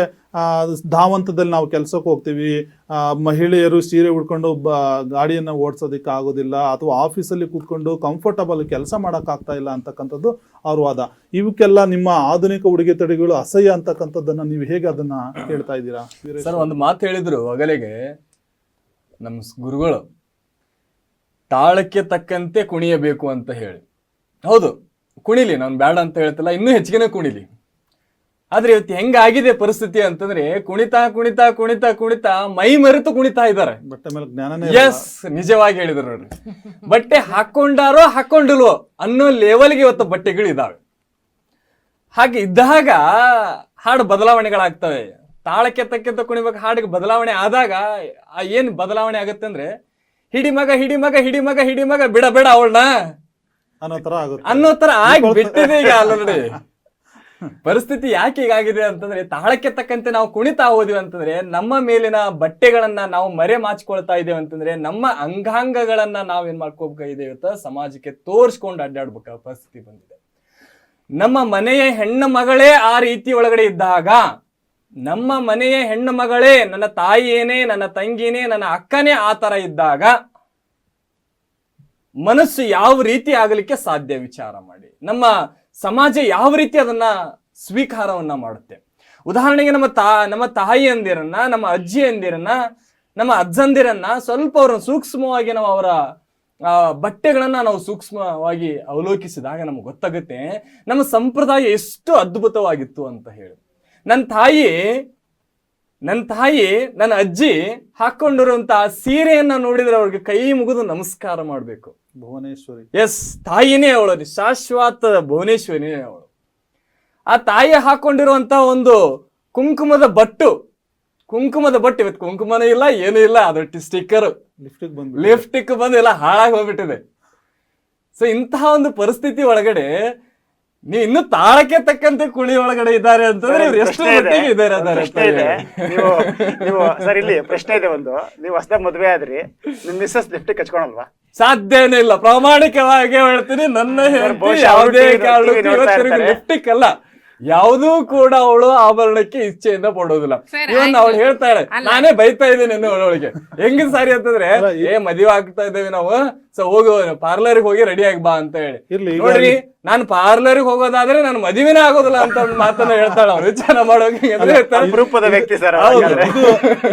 ಧಾವಂತದಲ್ಲಿ ನಾವು ಕೆಲಸಕ್ಕೆ ಹೋಗ್ತೀವಿ, ಮಹಿಳೆಯರು ಸೀರೆ ಉಡ್ಕೊಂಡು ಗಾಡಿಯನ್ನು ಓಡಿಸೋದಕ್ಕೆ ಆಗೋದಿಲ್ಲ, ಅಥವಾ ಆಫೀಸಲ್ಲಿ ಕೂತ್ಕೊಂಡು ಕಂಫರ್ಟಬಲ್ ಕೆಲಸ ಮಾಡೋಕ್ಕಾಗ್ತಾ ಇಲ್ಲ ಅಂತಕ್ಕಂಥದ್ದು ಅವ್ರ ವಾದ. ಇವಕ್ಕೆಲ್ಲ ನಿಮ್ಮ ಆಧುನಿಕ ಉಡುಗೆ ತೊಡುಗೆಗಳು ಅಸಹ್ಯ ಅಂತಕ್ಕಂಥದ್ದನ್ನು ನೀವು ಹೇಗೆ ಅದನ್ನು ಹೇಳ್ತಾ ಇದ್ದೀರಾ? ಸರ್, ಒಂದು ಮಾತು ಹೇಳಿದ್ರು ಅಗಲಿಗೆ ನಮ್ಮ ಗುರುಗಳು, ತಾಳಕ್ಕೆ ತಕ್ಕಂತೆ ಕುಣಿಯಬೇಕು ಅಂತ ಹೇಳಿ. ಹೌದು, ಕುಣಿಲಿ, ನಾನು ಬೇಡ ಅಂತ ಹೇಳ್ತಿಲ್ಲ, ಇನ್ನೂ ಹೆಚ್ಚಿಗೆನೇ ಕುಣಿಲಿ. ಆದ್ರೆ ಇವತ್ತು ಹೆಂಗಾಗಿದೆ ಪರಿಸ್ಥಿತಿ ಅಂತಂದ್ರೆ ಕುಣಿತಾ ಕುಣಿತಾ ಕುಣಿತಾ ಕುಣಿತಾ ಮೈ ಮರೆತು ಕುಣಿತಾ ಇದ್ದಾರೆ. ಬಟ್ಟೆ ಮೇಲೆ ಜ್ಞಾನನೇ ಎಸ್, ನಿಜವಾಗಿ ಹೇಳಿದ್ರು ನೋಡ್ರಿ. ಬಟ್ಟೆ ಹಾಕೊಂಡಾರೋ ಹಾಕೊಂಡಿಲ್ವೋ ಅನ್ನೋ ಲೆವೆಲ್ಗೆ ಇವತ್ತು ಬಟ್ಟೆಗಳು ಇದಾವೆ. ಹಾಗೆ ಇದ್ದಾಗ ಹಾಡು ಬದಲಾವಣೆಗಳಾಗ್ತವೆ. ತಾಳಕ್ಕೆ ತಕ್ಕಂತ ಕುಣಿಬೇಕು ಹಾಡಿಗೆ ಬದಲಾವಣೆ ಆದಾಗ ಏನ್ ಬದಲಾವಣೆ ಆಗತ್ತೆ ಅಂದ್ರೆ ಹಿಡಿಮಗ ಹಿಡಿಮಗ ಹಿಡಿಮಗ ಹಿಡಿಮಗ ಬಿಡ ಬೇಡ ಅವಳನ್ನ ಅನ್ನೋ ತರ ಆಗಿ ಬಿಟ್ಟಿದೆ ಈಗ ಆಲ್ರೆಡಿ. ಪರಿಸ್ಥಿತಿ ಯಾಕೆ ಹೀಗಾಗಿದೆ ಅಂತಂದ್ರೆ ತಾಳಕ್ಕೆ ತಕ್ಕಂತೆ ನಾವು ಕುಣಿತಾ ಹೋದಿವಿ ಅಂತಂದ್ರೆ ನಮ್ಮ ಮೇಲಿನ ಬಟ್ಟೆಗಳನ್ನ ನಾವು ಮರೆ ಮಾಚಿಕೊಳ್ತಾ ಇದ್ದೇವೆ ಅಂತಂದ್ರೆ ನಮ್ಮ ಅಂಗಾಂಗಗಳನ್ನ ನಾವ್ ಏನ್ ಮಾಡ್ಕೋಬೇಕಾಗಿದೆ ಇವತ್ತು ಸಮಾಜಕ್ಕೆ ತೋರಿಸ್ಕೊಂಡು ಅಡ್ಡಾಡ್ಬೇಕ ಪರಿಸ್ಥಿತಿ ಬಂದಿದೆ. ನಮ್ಮ ಮನೆಯ ಹೆಣ್ಣು ಮಗಳೇ ಆ ರೀತಿ ಒಳಗಡೆ ಇದ್ದಾಗ ನಮ್ಮ ಮನೆಯ ಹೆಣ್ಣು ಮಗಳೇ, ನನ್ನ ತಾಯಿಯೇನೇ, ನನ್ನ ತಂಗಿನೇ, ನನ್ನ ಅಕ್ಕನೇ ಆ ತರ ಇದ್ದಾಗ ಮನಸ್ಸು ಯಾವ ರೀತಿ ಆಗಲಿಕ್ಕೆ ಸಾಧ್ಯ? ವಿಚಾರ ಮಾಡಿ. ನಮ್ಮ ಸಮಾಜ ಯಾವ ರೀತಿ ಅದನ್ನ ಸ್ವೀಕಾರವನ್ನ ಮಾಡುತ್ತೆ? ಉದಾಹರಣೆಗೆ ನಮ್ಮ ತಾಯಿಯಂದಿರನ್ನ, ನಮ್ಮ ಅಜ್ಜಿಯಂದಿರನ್ನ, ನಮ್ಮ ಅಜ್ಜಂದಿರನ್ನ ಸ್ವಲ್ಪ ಅವ್ರನ್ನ ಸೂಕ್ಷ್ಮವಾಗಿ ನಾವು ಅವರ ಬಟ್ಟೆಗಳನ್ನ ನಾವು ಸೂಕ್ಷ್ಮವಾಗಿ ಅವಲೋಕಿಸಿದಾಗ ನಮ್ಗೆ ಗೊತ್ತಾಗುತ್ತೆ ನಮ್ಮ ಸಂಪ್ರದಾಯ ಎಷ್ಟು ಅದ್ಭುತವಾಗಿತ್ತು ಅಂತ ಹೇಳಿ. ನನ್ನ ತಾಯಿ ನನ್ನ ಅಜ್ಜಿ ಹಾಕೊಂಡಿರುವಂತಹ ಸೀರೆಯನ್ನ ನೋಡಿದ್ರೆ ಅವ್ರಿಗೆ ಕೈ ಮುಗಿದು ನಮಸ್ಕಾರ ಮಾಡ್ಬೇಕು. ಭುವನೇಶ್ವರಿ, ಎಸ್, ತಾಯಿನೇ ಅವಳು, ಶಾಶ್ವತ ಭುವನೇಶ್ವರಿನೇ ಅವಳು. ಆ ತಾಯಿ ಹಾಕೊಂಡಿರುವಂತ ಒಂದು ಕುಂಕುಮದ ಬಟ್ಟು, ಇವತ್ತು ಕುಂಕುಮನೂ ಇಲ್ಲ, ಏನೂ ಇಲ್ಲ, ಅದೊಟ್ಟು ಸ್ಟಿಕ್ಕರ್, ಲಿಫ್ಟಿಕ್ ಬಂದು ಎಲ್ಲ ಹಾಳಾಗಿ ಹೋಗ್ಬಿಟ್ಟಿದೆ. ಸೊ ಇಂತಹ ಒಂದು ಪರಿಸ್ಥಿತಿ ಒಳಗಡೆ ನೀವು ಇನ್ನು ತಾಳಕ್ಕೆ ತಕ್ಕಂತೆ ಕುಳಿ ಒಳಗಡೆ ಇದ್ದಾರೆ ಅಂತಂದ್ರೆ ಇವ್ರು ಎಷ್ಟು ಮಟ್ಟಿಗೆ ಇದ್ದಾರೆ ನೀವು ಸರ್, ಇಲ್ಲಿ ಪ್ರಶ್ನೆ ಇದೆ ಒಂದು. ನೀವು ಹೊಸದ ಮದುವೆ ಆದ್ರಿ, ನಿಮ್ ಮಿಸ್ಸಸ್ ಲಿಫ್ಟಿಕ್ ಹಚ್ಕೊಳಲ್ವಾ? ಸಾಧ್ಯನೇ ಇಲ್ಲ. ಪ್ರಾಮಾಣಿಕವಾಗಿ ಹೇಳ್ತೀನಿ, ನನ್ನ ಹೆಂಡತಿ ಯಾವುದೇ ಕಾರಣಕ್ಕೂ ಲಿಫ್ಟಿಕ್ ಅಲ್ಲ, ಯಾವುದೂ ಕೂಡ ಅವಳು ಆಭರಣಕ್ಕೆ ಇಚ್ಛೆಯಿಂದ ಪಡೋದಿಲ್ಲ. ಇವನ್ ಅವಳು ಹೇಳ್ತಾಳೆ, ನಾನೇ ಬೈತಾ ಇದ್ದೀನಿ ಅವಳಿಗೆ. ಹೆಂಗಿನ ಸಾರಿ ಅಂತಂದ್ರೆ, ಮದುವೆ ಆಗ್ತಾ ಇದ್ದೇವೆ ನಾವು, ಸೊ ಹೋಗು ಪಾರ್ಲರ್ಗೆ ಹೋಗಿ ರೆಡಿ ಆಗಿ ಬಾ ಅಂತ ಹೇಳಿ. ನೋಡ್ರಿ, ನಾನು ಪಾರ್ಲರ್ಗೆ ಹೋಗೋದಾದ್ರೆ ನಾನು ಮದುವೆನೇ ಆಗೋದಿಲ್ಲ ಅಂತ ಒಂದು ಮಾತನ್ನ ಹೇಳ್ತಾಳ. ಅವ್ರು ವಿಚಾರ ಮಾಡೋಕೆ ವ್ಯಕ್ತಿ ಸರ್.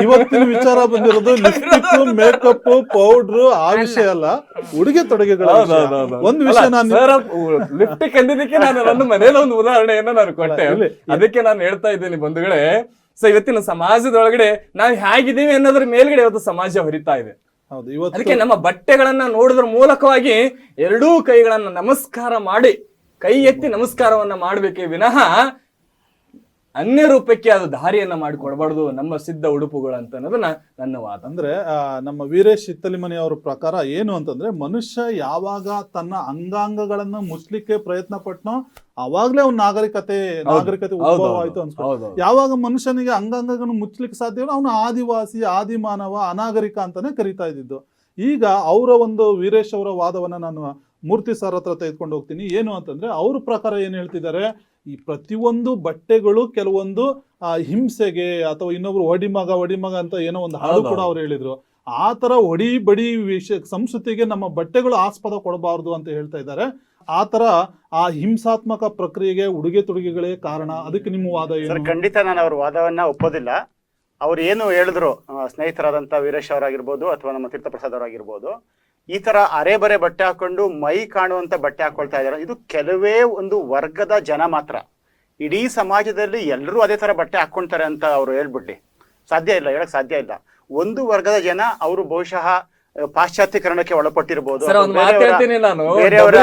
ಇವತ್ತಿನ ವಿಚಾರ ಬಂದಿರೋದು ಲಿಪ್ಸ್ಟಿಕ್, ಮೇಕಪ್, ಪೌಡ್ರು ಆ ವಿಷಯ ಅಲ್ಲ, ಉಡುಗೆ ತೊಡುಗೆಗಳ ಒಂದು ವಿಷಯ. ಲಿಫ್ಟಿಕ್ ಅಂದಿದ್ದಕ್ಕೆ ನಾನು ನನ್ನ ಮನೇಲಿ ಒಂದು ಉದಾಹರಣೆಯನ್ನ ನಾನು ಕೊಟ್ಟೆ, ಅದಕ್ಕೆ ನಾನು ಹೇಳ್ತಾ ಇದ್ದೀನಿ ಬಂಧುಗಳೇ. ಸೊ ಇವತ್ತಿನ ಸಮಾಜದೊಳಗಡೆ ನಾವು ಹೇಗಿದ್ದೀವಿ ಅನ್ನೋದ್ರ ಮೇಲ್ಗಡೆ ಇವತ್ತು ಸಮಾಜ ಹೊರಿತಾ ಇದೆ. ಅದಕ್ಕೆ ನಮ್ಮ ಬಟ್ಟೆಗಳನ್ನ ನೋಡೋದ್ರ ಮೂಲಕವಾಗಿ ಎರಡೂ ಕೈಗಳನ್ನ ನಮಸ್ಕಾರ ಮಾಡಿ, ಕೈ ಎತ್ತಿ ನಮಸ್ಕಾರವನ್ನ ಮಾಡ್ಬೇಕೇ ವಿನಃ ಅನ್ಯ ರೂಪಕ್ಕೆ ಅದು ದಾರಿಯನ್ನ ಮಾಡಿಕೊಡ್ಬಾರ್ದು ನಮ್ಮ ಸಿದ್ಧ ಉಡುಪುಗಳು ಅಂತ ಅನ್ನೋದು ನನ್ನ ವಾದ. ಅಂದ್ರೆ ನಮ್ಮ ವೀರೇಶ್ ಹಿತ್ತಲಿಮನಿ ಅವರ ಪ್ರಕಾರ ಏನು ಅಂತಂದ್ರೆ, ಮನುಷ್ಯ ಯಾವಾಗ ತನ್ನ ಅಂಗಾಂಗಗಳನ್ನ ಮುಚ್ಲಿಕ್ಕೆ ಪ್ರಯತ್ನ ಪಟ್ನೋ ಅವಾಗ್ಲೇ ಅವ್ನ ನಾಗರಿಕತೆ ಉದ್ಭವ ಆಯ್ತು ಅನ್ಸ್ಕೊಂಡು. ಯಾವಾಗ ಮನುಷ್ಯನಿಗೆ ಅಂಗಾಂಗಗಳನ್ನು ಮುಚ್ಲಿಕ್ಕೆ ಸಾಧ್ಯವೋ ಅವನು ಆದಿವಾಸಿ, ಆದಿಮಾನವ, ಅನಾಗರಿಕ ಅಂತಾನೆ ಕರಿತಾ ಇದ್ದಿದ್ದು. ಈಗ ಅವರ ಒಂದು ವೀರೇಶ್ ಅವರ ವಾದವನ್ನ ನಾನು ಮೂರ್ತಿ ಸರ್ ಹತ್ರ ತೆಗೆದುಕೊಂಡು ಹೋಗ್ತೀನಿ. ಏನು ಅಂತಂದ್ರೆ, ಅವ್ರ ಪ್ರಕಾರ ಏನ್ ಹೇಳ್ತಿದ್ದಾರೆ, ಈ ಪ್ರತಿಯೊಂದು ಬಟ್ಟೆಗಳು ಕೆಲವೊಂದು ಹಿಂಸೆಗೆ ಅಥವಾ ಇನ್ನೊಬ್ರು ಒಡಿಮಗ ಅಂತ ಏನೋ ಒಂದು ಹಾಡು ಕೂಡ ಅವ್ರು ಹೇಳಿದ್ರು. ಆ ತರ ಹೊಡಿ ಬಡಿ ಸಂಸ್ಕೃತಿಗೆ ನಮ್ಮ ಬಟ್ಟೆಗಳು ಆಸ್ಪದ ಕೊಡಬಾರ್ದು ಅಂತ ಹೇಳ್ತಾ ಇದ್ದಾರೆ. ಆ ತರ ಆ ಹಿಂಸಾತ್ಮಕ ಪ್ರಕ್ರಿಯೆಗೆ ಉಡುಗೆ ತೊಡುಗೆಗಳೇ ಕಾರಣ. ಅದಕ್ಕೆ ನಿಮ್ಮ ವಾದ ಏನು? ಖಂಡಿತ ನಾನು ಅವ್ರ ವಾದವನ್ನ ಒಪ್ಪೋದಿಲ್ಲ. ಅವ್ರು ಏನು ಹೇಳಿದ್ರು, ಸ್ನೇಹಿತರಾದಂಥ ವೀರೇಶ್ ಅವರಾಗಿರ್ಬೋದು ಅಥವಾ ನಮ್ಮ ತೀರ್ಥಪ್ರಸಾದ್ ಅವರಾಗಿರ್ಬೋದು, ಈ ತರ ಅರೆಬರೆ ಬಟ್ಟೆ ಹಾಕೊಂಡು ಮೈ ಕಾಣುವಂತ ಬಟ್ಟೆ ಹಾಕೊಳ್ತಾ ಇದ್ದಾರೆ. ಇದು ಕೆಲವೇ ಒಂದು ವರ್ಗದ ಜನ ಮಾತ್ರ. ಇಡೀ ಸಮಾಜದಲ್ಲಿ ಎಲ್ಲರೂ ಅದೇ ತರ ಬಟ್ಟೆ ಹಾಕೊಳ್ತಾರೆ ಅಂತ ಅವ್ರು ಹೇಳ್ಬಿಡ್ಲಿ ಸಾಧ್ಯ ಇಲ್ಲ, ಹೇಳಕ್ ಸಾಧ್ಯ ಇಲ್ಲ. ಒಂದು ವರ್ಗದ ಜನ ಅವರು ಬಹುಶಃ ಪಾಶ್ಚಾತ್ಯಕರಣಕ್ಕೆ ಒಳಪಟ್ಟಿರ್ಬೋದು. ನಾನು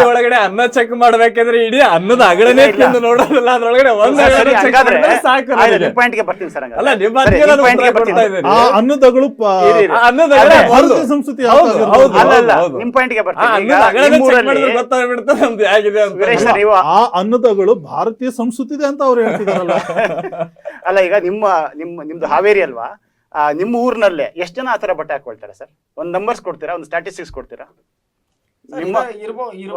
ಒಳಗಡೆ ಅನ್ನ ಚೆಕ್ ಮಾಡ್ಬೇಕಂದ್ರೆ ಇಡೀ ಅನ್ನದ ಅಗಡನೆ ನೋಡೋದಿಲ್ಲ, ಅದ್ರೊಳಗಡೆ ಪಾಯಿಂಟ್ಗೆ ಬರ್ತೀನಿ ಸರ್. ಅನ್ನದಗಳು ಸಂಸ್ಕೃತಿ ನಿಮ್ ಪಾಯಿಂಟ್ಗೆ ಬರ್ತೀನಿ. ಆ ಅನ್ನದಗಳು ಭಾರತೀಯ ಸಂಸ್ಕೃತಿ ಅಂತ ಅವ್ರು ಹೇಳ್ತಿದಾರಲ್ಲ. ಅಲ್ಲ, ಈಗ ನಿಮ್ದು ಹಾವೇರಿ ಅಲ್ವಾ, ನಿಮ್ಮ ಊರಿನಲ್ಲೇ ಎಷ್ಟು ಜನ ಆತರ ಬಟ್ಟೆ ಹಾಕೊಳ್ತಾರೆ ಸರ್? ಒಂದು ನಂಬರ್ಸ್ ಕೊಡ್ತೀರಾ, ಒಂದು ಸ್ಟ್ಯಾಟಿಸ್ಟಿಕ್ಸ್ ಕೊಡ್ತೀರಾ?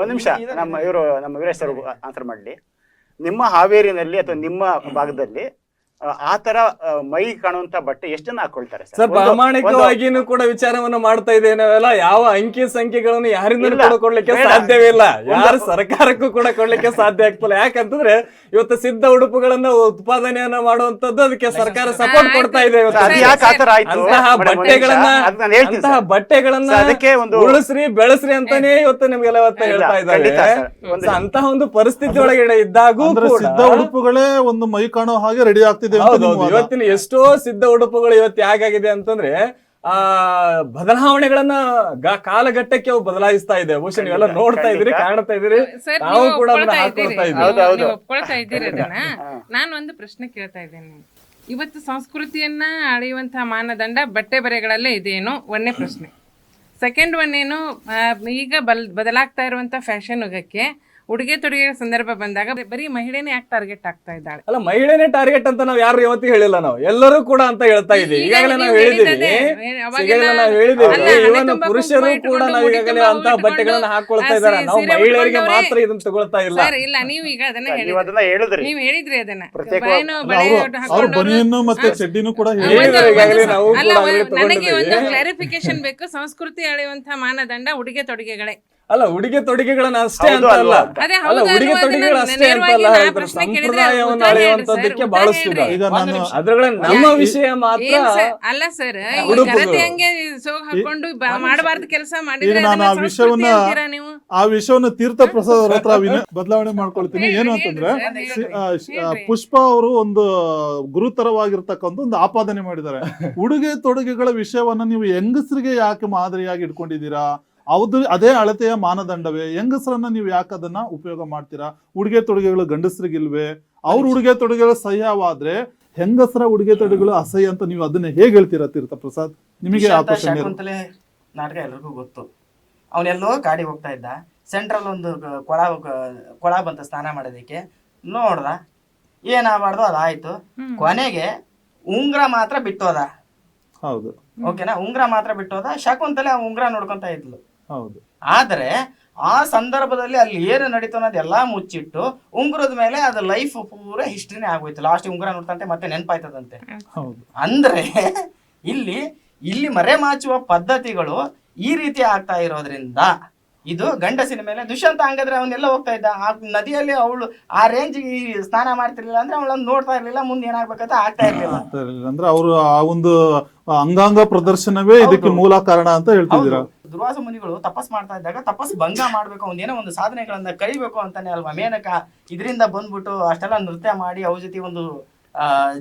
ಒಂದ್ ನಿಮಿಷ, ನಮ್ಮ ವೀರೇಶ್ ಸರ್ ಆನ್ಸರ್ ಮಾಡ್ಲಿ. ನಿಮ್ಮ ಹಾವೇರಿನಲ್ಲಿ ಅಥವಾ ನಿಮ್ಮ ಭಾಗದಲ್ಲಿ ಆ ತರ ಮೈ ಕಾಣುವಂತ ಬಟ್ಟೆ ಎಷ್ಟು ಜನ ಹಾಕೊಳ್ತಾರೆ ಸರ್? ಪ್ರಾಮಾಣಿಕವಾಗಿನೂ ಕೂಡ ವಿಚಾರವನ್ನು ಮಾಡ್ತಾ ಇದ್ದೇವೆ ನಾವೆಲ್ಲ. ಯಾವ ಅಂಕಿ ಸಂಖ್ಯೆಗಳನ್ನು ಯಾರಿಂದ ಕೊಡ್ಲಿಕ್ಕೆ ಸಾಧ್ಯವಿಲ್ಲ, ಯಾರು ಸರ್ಕಾರಕ್ಕೂ ಕೂಡ ಕೊಡ್ಲಿಕ್ಕೆ ಸಾಧ್ಯ ಆಗ್ತಿಲ್ಲ. ಯಾಕಂತಂದ್ರೆ ಇವತ್ತು ಸಿದ್ಧ ಉಡುಪುಗಳನ್ನ ಉತ್ಪಾದನೆಯನ್ನ ಮಾಡುವಂತದ್ದು ಅದಕ್ಕೆ ಸರ್ಕಾರ ಸಪೋರ್ಟ್ ಕೊಡ್ತಾ ಇದೆ. ಅಂತಹ ಬಟ್ಟೆಗಳನ್ನ ಉಳಿಸ್ರಿ ಬೆಳೆಸ್ರಿ ಅಂತಾನೆ ಇವತ್ತು ನಿಮ್ಗೆಲ್ಲ ಹೇಳ್ತಾ ಇದ್ದಾರೆ. ಅಂತಹ ಒಂದು ಪರಿಸ್ಥಿತಿ ಒಳಗಡೆ ಇದ್ದಾಗೂ ಸಿದ್ಧ ಉಡುಪುಗಳೇ ಒಂದು ಮೈ ಕಾಣೋ ಹಾಗೆ ರೆಡಿ ಆಗ್ತಿದೆ. ಇವತ್ತಿನ ಎಷ್ಟೋ ಸಿದ್ಧ ಉಡುಪುಗಳು ಇವತ್ತು ಹೇಗಾಗಿದೆ ಅಂತಂದ್ರೆ ಬದಲಾವಣೆಗಳನ್ನ ಕಾಲಘಟ್ಟಕ್ಕೆ ಅವು ಬದಲಾಯಿಸ್ತಾ ಇದೆ. ಬಹುಶಃ ನೀವೆಲ್ಲ ನೋಡ್ತಾ ಇದ್ದೀರಿ, ಕಾಣ್ತಾ ಇದ್ದೀರಿ, ನಾವು ಕೂಡ ಒಪ್ಕೊಳ್ತಾ ಇದ್ದೀರಿ ಅದನ್ನ. ನಾನು ಒಂದು ಪ್ರಶ್ನೆ ಕೇಳ್ತಾ ಇದ್ದೇನೆ. ಇವತ್ತು ಸಂಸ್ಕೃತಿಯನ್ನ ಅಳೆಯುವಂತಹ ಮಾನದಂಡ ಬಟ್ಟೆ ಬರೆಗಳಲ್ಲೇ ಇದೇನು? ಒಂದನೇ ಪ್ರಶ್ನೆ. ಸೆಕೆಂಡ್ ಒನ್ ಏನು, ಈಗ ಬದಲಾಗ್ತಾ ಇರುವಂತ ಫ್ಯಾಷನ್ ಯುಗಕ್ಕೆ ಉಡುಗೆ ತೊಡುಗೆ ಸಂದರ್ಭ ಬಂದಾಗ ಬರೀ ಮಹಿಳೆನೇ ಯಾಕೆ ಟಾರ್ಗೆಟ್ ಆಗ್ತಾ ಇದ್ದಾಳೆ? ಅಲ್ಲ, ಮಹಿಳೆನೇ ಟಾರ್ಗೆಟ್ ಅಂತ ನಾವು ಯಾರು ಯಾವತ್ತೂ ಹೇಳಿಲ್ಲ, ನಾವು ಎಲ್ಲರೂ ಕೂಡ ಅಂತ ಹೇಳ್ತಾ ಇದೀವಿ. ಈಗಾಗಲೇ ನಾವು ಹೇಳಿದ್ದೀವಿ, ಇವನ್ ಪುರುಷರು ಕೂಡ ನಾವು ಈಗಾಗಲೇ ಅಂತ ಬಟ್ಟೆಗಳನ್ನ ಹಾಕೊಳ್ತಾ ಇದ್ದಾರೆ. ನಾವು ಮಹಿಳೆಯರಿಗೆ ಮಾತ್ರ ಇದನ್ನ ತಗೊಳ್ತಾ ಇಲ್ಲ. ಸರ್ ಇಲ್ಲ, ನೀವು ಈಗ ಅದನ್ನ ಅದನ್ನ ಹೇಳಿದ್ರಿ. ನೀವು ಹೇಳಿದ್ರಿ ಅದನ್ನ ಪ್ರತ್ಯೇಕವಾಗಿ ಅವ್ರ ಬನಿಯನ್ನು ಮತ್ತೆ ಚಡ್ಡಿನೂ ಕೂಡ ಈಗಾಗಲೇ ನಾವು ಅಲ್ಲ, ಕೂಡ ಆಗಲೇ ನನಗೆ ಒಂದು ತಗೊಂಡಿದ್ದೀವಿ. ಕ್ಲಾರಿಫಿಕೇಶನ್ ಬೇಕು. ಸಂಸ್ಕೃತಿ ಅಳೆಯುವಂತಹ ಮಾನದಂಡ ಉಡುಗೆ ತೊಡುಗೆಗಳೇ. ಅಲ್ಲ, ಉಡುಗೆ ತೊಡುಗೆಗಳನ್ನ ಅಷ್ಟೇ ಅಂತ ಅಲ್ಲ. ಅದೇ ಅಲ್ಲ, ಹೌದು, ಉಡುಗೆ ಅದು ತೊಡುಗೆಗಳು ಅದನ್ನ ಅಷ್ಟೇ ಅಂತ ಅಲ್ಲ. ನೇರವಾಗಿ ಇದ್ರ ಪ್ರಶ್ನೆ ಕೇಳಿದ್ರೆ ಸಂಪ್ರದಾಯವನ್ನು ಉತ್ತರ ಹೇಳ್ರಿ ಅಳೆಯುವಂತದಕ್ಕೆ ಸರ್, ಬಹಳಷ್ಟು ಉತ್ತರ ಇದೆ. ಈಗ ನಾನು ಅದ್ರೊಳಗೆ ನಮ್ಮ ವಿಷಯ ಮಾತ್ರ ಏನ್ ಸರ್? ಅಲ್ಲ ಸರ್, ಈ ಉಡುಪುಗಳು. ಕರತೆ ಹಂಗೆ ಸೋಗ್ ಹಾಕೊಂಡು ಮಾಡಬಾರ್ದು ಕೆಲಸ ಈಗ ಮಾಡಿದ್ರೆ ನಾನು ಆ ಅದನ್ನ ವಿಷಯವನ್ನ ಸಂಸ್ಕೃತಿ ಅಂತೀರಾ ನೀವು? ಆ ವಿಷಯವನ್ನ ತೀರ್ಥ ಪ್ರಸಾದ್ ಅವ್ರ ಹತ್ರ ಬದಲಾವಣೆ ಮಾಡ್ಕೊಳ್ತೀನಿ. ಏನು ಅಂತಂದ್ರೆ ಪುಷ್ಪ ಅವರು ಒಂದು ಗುರುತರವಾಗಿರ್ತಕ್ಕಂಥ ಒಂದು ಆಪಾದನೆ ಮಾಡಿದ್ದಾರೆ. ಉಡುಗೆ ತೊಡುಗೆಗಳ ವಿಷಯವನ್ನ ನೀವು ಹೆಂಗಸರಿಗೆ ಯಾಕೆ ಮಾದರಿಯಾಗಿ ಇಟ್ಕೊಂಡಿದ್ದೀರಾ? ಅದೇ ಅಳತೆಯ ಮಾನದಂಡವೇ? ಹೆಂಗಸರನ್ನ ನೀವು ಯಾಕೆ ಅದನ್ನ ಉಪಯೋಗ ಮಾಡ್ತೀರಾ? ಉಡುಗೆ ತೊಡುಗೆಗಳು ಗಂಡಸರಿಗಿಲ್ವೇ? ಅವ್ರ ಉಡುಗೆ ತೊಡುಗೆಗಳು ಸಹ್ಯವಾದ್ರೆ ಹೆಂಗಸರ ಉಡುಗೆ ತೊಡುಗೆಗಳು ಅಸಹ್ಯ ಅಂತ ನೀವು ಅದನ್ನ ಹೇಗೆ ಹೇಳ್ತೀರಾ ತೀರ್ಥ ಪ್ರಸಾದ್? ನಿಮಗೆ ಆ ಕ್ವಶನ್ ಶಾಕುಂತಲೆ ನಾಟಕ ಎಲ್ರಿಗೂ ಗೊತ್ತು. ಅವನೆಲ್ಲೋ ಗಾಡಿ ಹೋಗ್ತಾ ಇದ್ದ, ಸೆಂಟ್ರಲ್ ಒಂದು ಕೊಳ ಬಂತ ಸ್ನಾನ ಮಾಡೋದಕ್ಕೆ, ನೋಡ್ದ ಏನಾಗಬಾರ್ದು ಅದಾಯ್ತು. ಕೊನೆಗೆ ಉಂಗ್ರ ಮಾತ್ರ ಬಿಟ್ಟೋದ. ಹೌದು, ಓಕೆನಾ? ಉಂಗ್ರ ಮಾತ್ರ ಬಿಟ್ಟೋದ. ಶಕುಂತಲೆ ಆ ಉಂಗ್ರ ನೋಡ್ಕೊಂತ ಇದ್ಲು. ಹೌದು. ಆದ್ರೆ ಆ ಸಂದರ್ಭದಲ್ಲಿ ಅಲ್ಲಿ ಏನು ನಡೀತು ಅನ್ನೋದೆಲ್ಲ ಮುಚ್ಚಿಟ್ಟು ಉಂಗುರದ ಮೇಲೆ ಅದು ಲೈಫ್ ಪೂರ ಹಿಸ್ಟ್ರಿನೇ ಆಗೋಯ್ತು. ಲಾಸ್ಟ್ ಉಂಗುರ ನೋಡ್ತಂತೆ ಮತ್ತೆ ನೆನಪಾಯ್ತದಂತೆ. ಹೌದು. ಅಂದ್ರೆ ಇಲ್ಲಿ ಮರೆಮಾಚುವ ಪದ್ಧತಿಗಳು ಈ ರೀತಿ ಆಗ್ತಾ ಇರೋದ್ರಿಂದ ಇದು ಗಂಡಸಿನ ಮೇಲೆ ದುಷ್ಯಂತ. ಹಂಗಾದ್ರೆ ಅವನ್ನೆಲ್ಲ ಹೋಗ್ತಾ ಇದ್ದ ಆ ನದಿಯಲ್ಲಿ, ಅವಳು ಆ ರೇಂಜ್ ಸ್ನಾನ ಮಾಡ್ತಿರ್ಲಿಲ್ಲ ಅಂದ್ರೆ ಅವಳನ್ನ ನೋಡ್ತಾ ಇರ್ಲಿಲ್ಲ, ಮುಂದೆ ಏನಾಗ್ಬೇಕಂತ ಆಗ್ತಾ ಇರ್ಲಿಲ್ಲ. ಅಂದ್ರೆ ಅವರು ಆ ಒಂದು ಅಂಗಾಂಗ ಪ್ರದರ್ಶನವೇ ಇದಕ್ಕೆ ಮೂಲ ಕಾರಣ ಅಂತ ಹೇಳ್ತಿದ್ದೀರಾ? ದುರ್ವಾಸ ಮುನಿಗಳು ತಪಸ್ ಮಾಡ್ತಾ ಇದ್ದಾಗ ತಪಸ್ ಭಂಗ ಮಾಡ್ಬೇಕು, ಒಂದೇನೋ ಒಂದು ಸಾಧನೆಗಳನ್ನ ಕಳಿಬೇಕು ಅಂತಾನೆ ಅಲ್ವಾ ಮೇನಕ ಇದರಿಂದ ಬಂದ್ಬಿಟ್ಟು ಅಷ್ಟೆಲ್ಲ ನೃತ್ಯ ಮಾಡಿ ಅವ್ರ ಜೊತೆ ಒಂದು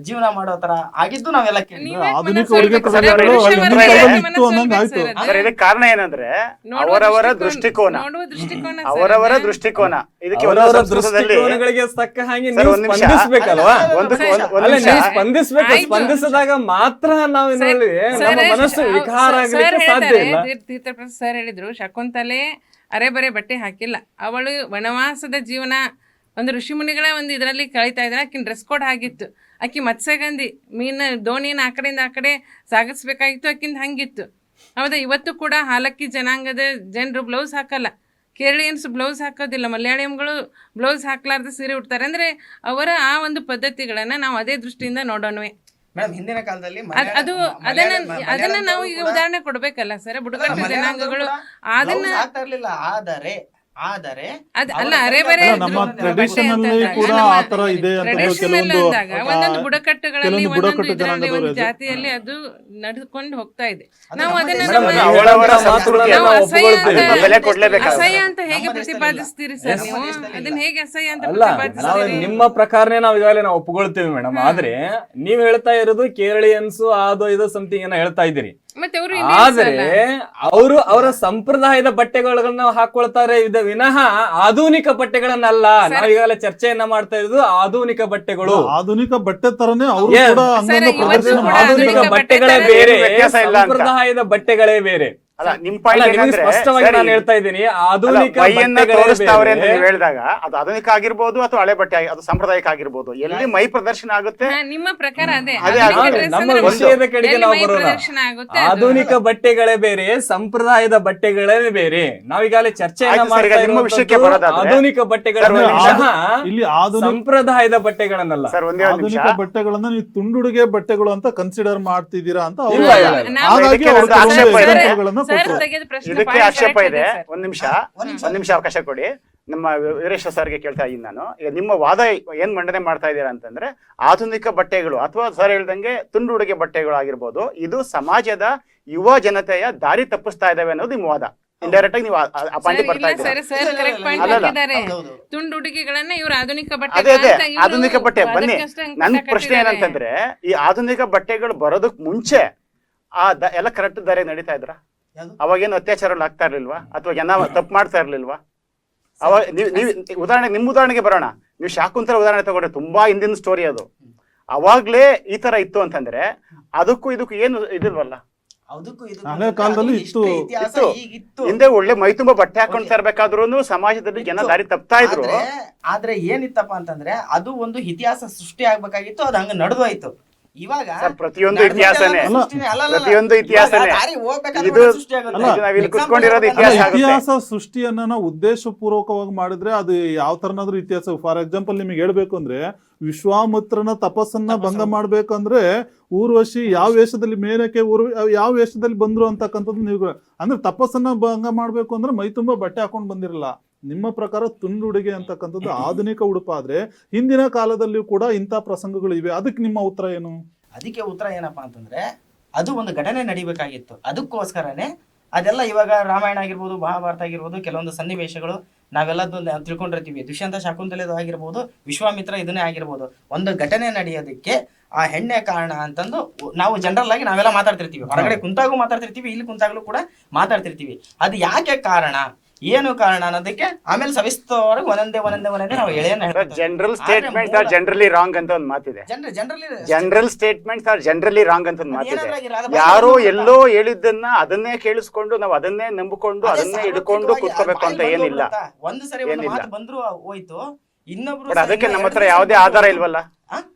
ಜೀವನ ಮಾಡೋ ತರ ಆಗಿದ್ದು ನಾವೆಲ್ಲ ಕೇಳಿ. ಆಧುನಿಕ ಉಡುಗೆ ತೊಡುಗೆಗಳು ಹಿಂದಿನ ಕಾಲದಲ್ಲಿ ಇತ್ತು ಅನ್ನಂಗ್ ಆಯ್ತು. ಇದಕ್ಕೆ ಕಾರಣ ಏನಂದ್ರೆ ಅವರವರ ದೃಷ್ಟಿಕೋನ, ಅವರವರ ದೃಷ್ಟಿಕೋನ. ಇದಕ್ಕೆ ಅವರವರ ದೃಷ್ಟಿಕೋನಗಳಿಗೆ ತಕ್ಕ ಹಾಗೆ ನೀವು ಸ್ಪಂದಿಸ್ಬೇಕಲ್ವಾ? ಅಲ್ಲ, ನೀವು ಸ್ಪಂದಿಸ್ಬೇಕು. ಸ್ಪಂದಿಸಿದಾಗ ಮಾತ್ರ ನಾವು ನೋಡಿ ನಮ್ಮ ಮನಸ್ಸು ವಿಕಾರ ಆಗ್ಲಿಕ್ಕೆ ಸಾಧ್ಯ ಇಲ್ಲ. ತೀರ್ಥಪ್ರಸಾದ್ ಸರ್ ಹೇಳಿದ್ರು, ಶಕುಂತಲೆ ಅರೆ ಬರೆ ಬಟ್ಟೆ ಹಾಕಿಲ್ಲ, ಅವಳು ವನವಾಸದ ಜೀವನ ಒಂದು ಋಷಿಮುನಿಗಳೇ ಒಂದು ಇದರಲ್ಲಿ ಕಳೀತಾ ಇದ್ದಾರೆ. ಆಕಿನ ಡ್ರೆಸ್ ಕೋಡ್ ಆಗಿತ್ತು. ಆಕಿ ಮತ್ಸ್ಯಗಂಧಿ ಮೀನು ದೋಣಿನ ಆ ಕಡೆಯಿಂದ ಆ ಕಡೆ ಸಾಗಿಸ್ಬೇಕಾಗಿತ್ತು. ಆಕಿಂದ ಹಂಗಿತ್ತು. ಹೌದಾ? ಇವತ್ತು ಕೂಡ ಹಾಲಕ್ಕಿ ಜನಾಂಗದ ಜನರು ಬ್ಲೌಸ್ ಹಾಕಲ್ಲ. ಕೇರಳಿಯನ್ಸ್ ಬ್ಲೌಸ್ ಹಾಕೋದಿಲ್ಲ. ಮಲಯಾಳಿಯಂಗಳು ಬ್ಲೌಸ್ ಹಾಕ್ಲಾರ್ದ ಸೀರೆ ಉಡ್ತಾರೆ. ಅಂದ್ರೆ ಅವರ ಆ ಒಂದು ಪದ್ಧತಿಗಳನ್ನ ನಾವು ಅದೇ ದೃಷ್ಟಿಯಿಂದ ನೋಡೋಣವೆ. ಮೇಡಮ್, ಹಿಂದಿನ ಕಾಲದಲ್ಲಿ ಅದನ್ನ ನಾವು ಈಗ ಉದಾಹರಣೆ ಕೊಡ್ಬೇಕಲ್ಲ ಸರ್. ಬುಡಕಟ್ಟು ಜನಾಂಗಗಳು ಅದನ್ನ ಆಗ್ತಾ ಇರ್ಲಿಲ್ಲ. ಆದರೆ ಅಲ್ಲ, ಅರೆ ಬರೆ ನಮ್ಮ ಟ್ರೆಡಿಷನ್ ಅಲ್ಲಿ ಕೂಡ ಆತರ ಇದೆ ಅಂತ ಕೆಲವೊಂದು ಒಂದೊಂದು ಬುಡಕಟ್ಟುಗಳಲ್ಲಿ ಒಂದೊಂದು ಇದರಲ್ಲಿ ಒಂದು ಜಾತಿಯಲ್ಲಿ ಅದು ನಡ್ಕೊಂಡು ಹೋಗ್ತಾ ಇದೆ. ನಾವು ಅದನ್ನ ಅಸಹ್ಯ ಅಂತ ಹೇಗೆ ಪ್ರತಿಪಾದಿಸ್ತೀರಿ ಸರ್? ನೀವು ಅದನ್ನ ಹೇಗೆ ಅಸಹ್ಯ ಅಂತ ಪ್ರತಿಪಾದಿಸ್ತೀರಿ? ನಿಮ್ಮ ಪ್ರಕಾರನೇ ನಾವು ಈಗಾಗಲೇ ನಾವು ಒಪ್ಕೊಳ್ತೇವೆ ಮೇಡಮ್. ಆದ್ರೆ ನೀವ್ ಹೇಳ್ತಾ ಇರೋದು ಕೇರಳಿಯನ್ಸ್ ಅದು ಇದು ಸಮಥಿಂಗ್ ಏನೋ ಹೇಳ್ತಾ ಇದ್ದೀರಿ. ಆದ್ರೆ ಅವರು ಅವರ ಸಂಪ್ರದಾಯದ ಬಟ್ಟೆಗಳನ್ನ ಹಾಕೊಳ್ತಾರೆ ವಿನಃ ಆಧುನಿಕ ಬಟ್ಟೆಗಳನ್ನಲ್ಲ. ನಾವೀಗಾಗಲೇ ಚರ್ಚೆಯನ್ನ ಮಾಡ್ತಾ ಇರೋದು ಆಧುನಿಕ ಬಟ್ಟೆಗಳು. ಆಧುನಿಕ ಬಟ್ಟೆ ತರನೇ ಅವರು ಕೂಡ ಅಂಗಾಂಗ ಪ್ರದರ್ಶನ ಆಧುನಿಕ ಬಟ್ಟೆಗಳೇ ಬೇರೆ, ಸಂಪ್ರದಾಯದ ಬಟ್ಟೆಗಳೇ ಬೇರೆ. ಸ್ಪಷ್ಟವಾಗಿ ನಾನು ಹೇಳ್ತಾ ಇದ್ದೀನಿ, ಆಧುನಿಕ ತೋರಿಸ್ತಾವ್ರೆ ಅಂತ ನೀವು ಹೇಳಿದಾಗ ಅದು ಆಧುನಿಕ ಆಗಿರ್ಬೋದು ಅಥವಾ ಹಳೆ ಬಟ್ಟೆ ಅದು ಸಾಂಪ್ರದಾಯಿಕ ಆಗಿರ್ಬೋದು, ಎಲ್ಲಿ ಮೈ ಪ್ರದರ್ಶನ ಆಗುತ್ತೆ ನಿಮ್ಮ ಪ್ರಕಾರ ನಮ್ಮ ವಿಷಯದ ಕಡೆಗೆ ನಾವು ಬರೋಣ. ಆಧುನಿಕ ಬಟ್ಟೆಗಳೇ ಬೇರೆ, ಸಂಪ್ರದಾಯದ ಬಟ್ಟೆಗಳೇ ಬೇರೆ. ನಾವೀಗಾಗಲೇ ಚರ್ಚೆಯನ್ನ ಮಾಡ್ತಾ ಇರೋದು ಆಧುನಿಕ ಬಟ್ಟೆಗಳನ್ನ ಇಲ್ಲಿ ಸಂಪ್ರದಾಯದ ಬಟ್ಟೆಗಳನ್ನಲ್ಲ. ಆಧುನಿಕ ಬಟ್ಟೆಗಳನ್ನ ನೀವು ತುಂಡುಡುಗೆ ಬಟ್ಟೆಗಳು ಅಂತ ಕನ್ಸಿಡರ್ ಮಾಡ್ತಿದ್ದೀರಾ ಅಂತ ಹಾಗಾಗಿ ಇದಕ್ಕೆ ಆಕ್ಷೇಪ ಇದೆ. ಒಂದ್ ನಿಮಿಷ ಅವಕಾಶ ಕೊಡಿ. ನಮ್ಮ ವೀರೇಶ್ವರ ಸರ್ಗೆ ಕೇಳ್ತಾ ಇದ್ದೀನಿ ನಾನು. ಈಗ ನಿಮ್ಮ ವಾದ ಏನ್ ಮಂಡನೆ ಮಾಡ್ತಾ ಇದ್ದೀರಾ ಅಂತಂದ್ರೆ ಆಧುನಿಕ ಬಟ್ಟೆಗಳು ಅಥವಾ ಸರ್ ಹೇಳ್ದಂಗೆ ತುಂಡು ಉಡುಗೆ ಬಟ್ಟೆಗಳು ಆಗಿರ್ಬೋದು, ಇದು ಸಮಾಜದ ಯುವ ಜನತೆಯ ದಾರಿ ತಪ್ಪಿಸ್ತಾ ಇದಾವೆ ಅನ್ನೋದು ನಿಮ್ಮ ವಾದ. ಇಂಡೈರೆಕ್ಟ್ ಆಗಿ ನೀವು ಆ ಪಾಯಿಂಟ್ ಬರ್ತಾ ಇದ್ದೀರಾ. ತುಂಡು ಉಡುಗೆಗಳನ್ನ ಇವರು ಆಧುನಿಕ ಅದೇ ಆಧುನಿಕ ಬಟ್ಟೆ. ಬನ್ನಿ, ನನ್ ಪ್ರಶ್ನೆ ಏನಂತಂದ್ರೆ ಈ ಆಧುನಿಕ ಬಟ್ಟೆಗಳು ಬರೋದಕ್ ಮುಂಚೆ ಎಲ್ಲ ಕರೆಕ್ಟ್ ದಾರಿ ನಡೀತಾ ಇದ್ರ? ಅವಾಗೇನು ಅತ್ಯಾಚಾರಗಳು ಆಗ್ತಾ ಇರ್ಲಿಲ್ವಾ? ಅಥವಾ ಜನ ತಪ್ಪು ಮಾಡ್ತಾ ಇರ್ಲಿಲ್ವಾ? ಅವಾಗ ನೀವು ನಿಮ್ಮ ಉದಾಹರಣೆಗೆ ಬರೋಣ. ನೀವು ಶಾಕುಂತಲ ಉದಾಹರಣೆ ತಗೊಂಡ್ರೆ ತುಂಬಾ ಹಿಂದಿನ ಸ್ಟೋರಿ ಅದು. ಅವಾಗ್ಲೇ ಈ ತರ ಇತ್ತು ಅಂತಂದ್ರೆ ಅದಕ್ಕೂ ಇದಕ್ಕೂ ಏನು ಇದಿಲ್ವಲ್ಲ? ಅದಕ್ಕೂ ಇದಕ್ಕೂ ಹಳೆ ಅಂತಂದ್ರೆ ಕಾಲದಲ್ಲಿ ಅದು ಇತ್ತು. history, ಇತಿಹಾಸ ಇತ್ತು. ಈಗಿತ್ತು. ಹಿಂದೆ ಒಳ್ಳೆ ಮೈ ತುಂಬಾ ಬಟ್ಟೆ ಹಾಕೊಂಡ್ ತರ್ಬೇಕಾದ್ರೂ ಸಮಾಜದಲ್ಲಿ ಜನ ದಾರಿ ತಪ್ತಾ ಇದ್ರು. ಆದ್ರೆ ಏನಿತ್ತಪ್ಪ ಅಂತಂದ್ರೆ ಅದು ಒಂದು ಇತಿಹಾಸ ಸೃಷ್ಟಿ ಆಗ್ಬೇಕಾಗಿತ್ತು, ಅದು ಹಂಗ ನಡೆದೋಯ್ತು. ಇವಾಗ ಸರ್, ಪ್ರತಿಯೊಂದು ಇತಿಹಾಸನೇ. ಪ್ರತಿಯೊಂದು ಇತಿಹಾಸನೇ. ಇದು ನಾವಿಲ್ಲಿ ಕುತ್ಕೊಂಡಿರೋದು ಇತಿಹಾಸ ಆಗುತ್ತೆ. ಇತಿಹಾಸ ಸೃಷ್ಟಿಯನ್ನ ನಾವು ಉದ್ದೇಶಪೂರ್ವಕವಾಗಿ ಮಾಡಿದ್ರೆ ಅದು ಯಾವ ತರನಾದ್ರೂ ಇತಿಹಾಸ. ಫಾರ್ ಎಕ್ಸಾಂಪಲ್ ನಿಮಗೆ ಹೇಳ್ಬೇಕು ಅಂದ್ರೆ ವಿಶ್ವಾಮಿತ್ರನ ತಪಸ್ಸನ್ನ ಭಂಗ ಮಾಡ್ಬೇಕಂದ್ರೆ ಊರ್ವಶಿ ಯಾವ ವೇಷದಲ್ಲಿ ಮೇನಕ್ಕೆ ಯಾವ ವೇಷದಲ್ಲಿ ಬಂದ್ರು ಅಂತಕ್ಕಂಥದ್ದು ನೀವು ಅಂದ್ರೆ ತಪಸ್ಸನ್ನ ಭಂಗ ಮಾಡ್ಬೇಕು ಅಂದ್ರೆ ಮೈ ತುಂಬಾ ಬಟ್ಟೆ ಹಾಕೊಂಡ್ ಬಂದಿರಲ್ಲ. ನಿಮ್ಮ ಪ್ರಕಾರ ತುಂಡುಡುಗೆ ಅಂತಕ್ಕಂಥದ್ದು ಆಧುನಿಕ ಉಡುಪಾದ್ರೆ ಹಿಂದಿನ ಕಾಲದಲ್ಲಿಯೂ ಕೂಡ ಇಂಥ ಪ್ರಸಂಗಗಳು ಇವೆ. ಅದಕ್ಕೆ ನಿಮ್ಮ ಉತ್ತರ ಏನು? ಅದಕ್ಕೆ ಉತ್ತರ ಏನಪ್ಪಾ ಅಂತಂದ್ರೆ ಅದು ಒಂದು ಘಟನೆ ನಡಿಬೇಕಾಗಿತ್ತು, ಅದಕ್ಕೋಸ್ಕರನೇ ಅದೆಲ್ಲ ಇವಾಗ ರಾಮಾಯಣ ಆಗಿರ್ಬೋದು, ಮಹಾಭಾರತ ಆಗಿರ್ಬೋದು, ಕೆಲವೊಂದು ಸನ್ನಿವೇಶಗಳು ನಾವೆಲ್ಲದೂ ತಿಳ್ಕೊಂಡಿರ್ತೀವಿ. ದುಷ್ಯಂತ ಶಾಕುಂತಲೆದು ಆಗಿರ್ಬೋದು, ವಿಶ್ವಾಮಿತ್ರ ಇದನ್ನೇ ಆಗಿರ್ಬೋದು. ಒಂದು ಘಟನೆ ನಡೆಯೋದಕ್ಕೆ ಆ ಹೆಣ್ಣೆ ಕಾರಣ ಅಂತಂದು ನಾವು ಜನರಲ್ ಆಗಿ ನಾವೆಲ್ಲ ಮಾತಾಡ್ತಿರ್ತೀವಿ. ಹೊರಗಡೆ ಕುಂತಾಗೂ ಮಾತಾಡ್ತಿರ್ತೀವಿ, ಇಲ್ಲಿ ಕುಂತಾಗ್ಲೂ ಕೂಡ ಮಾತಾಡ್ತಿರ್ತೀವಿ. ಅದು ಯಾಕೆ ಕಾರಣ, ಏನು ಕಾರಣ ಅನ್ನೋದಕ್ಕೆ ಆಮೇಲೆ ಸವಿಸ್ತರವಾಗಿ ಒಂದೊಂದೇ ನಾವು ಎಳೆಯನ್ನ general statements are generally wrong ಅಂತ ಒಂದು ಮಾತಿದೆ. General statements are generally wrong ಅಂತ ಒಂದು ಮಾತಿದೆ. ಯಾರೋ ಎಲ್ಲೋ ಹೇಳಿದ್ದನ್ನ ಅದನ್ನೇ ಕೇಳಿಸ್ಕೊಂಡು ನಾವು ಅದನ್ನೇ ನಂಬಿಕೊಂಡು ಅದನ್ನೇ ಹಿಡ್ಕೊಂಡು ಕೂತ್ಕೋಬೇಕು ಅಂತ ಏನಿಲ್ಲ. ಒಂದು ಸರಿ ಒಂದು ಮಾತು ಬಂದ್ರು ಹೋಯ್ತು, ಇನ್ನೊಬ್ರು ಬಟ್ ಅದಕ್ಕೆ ನಮ್ಮ ಹತ್ರ ಯಾವುದೇ ಆಧಾರ ಇಲ್ವಲ್ಲ.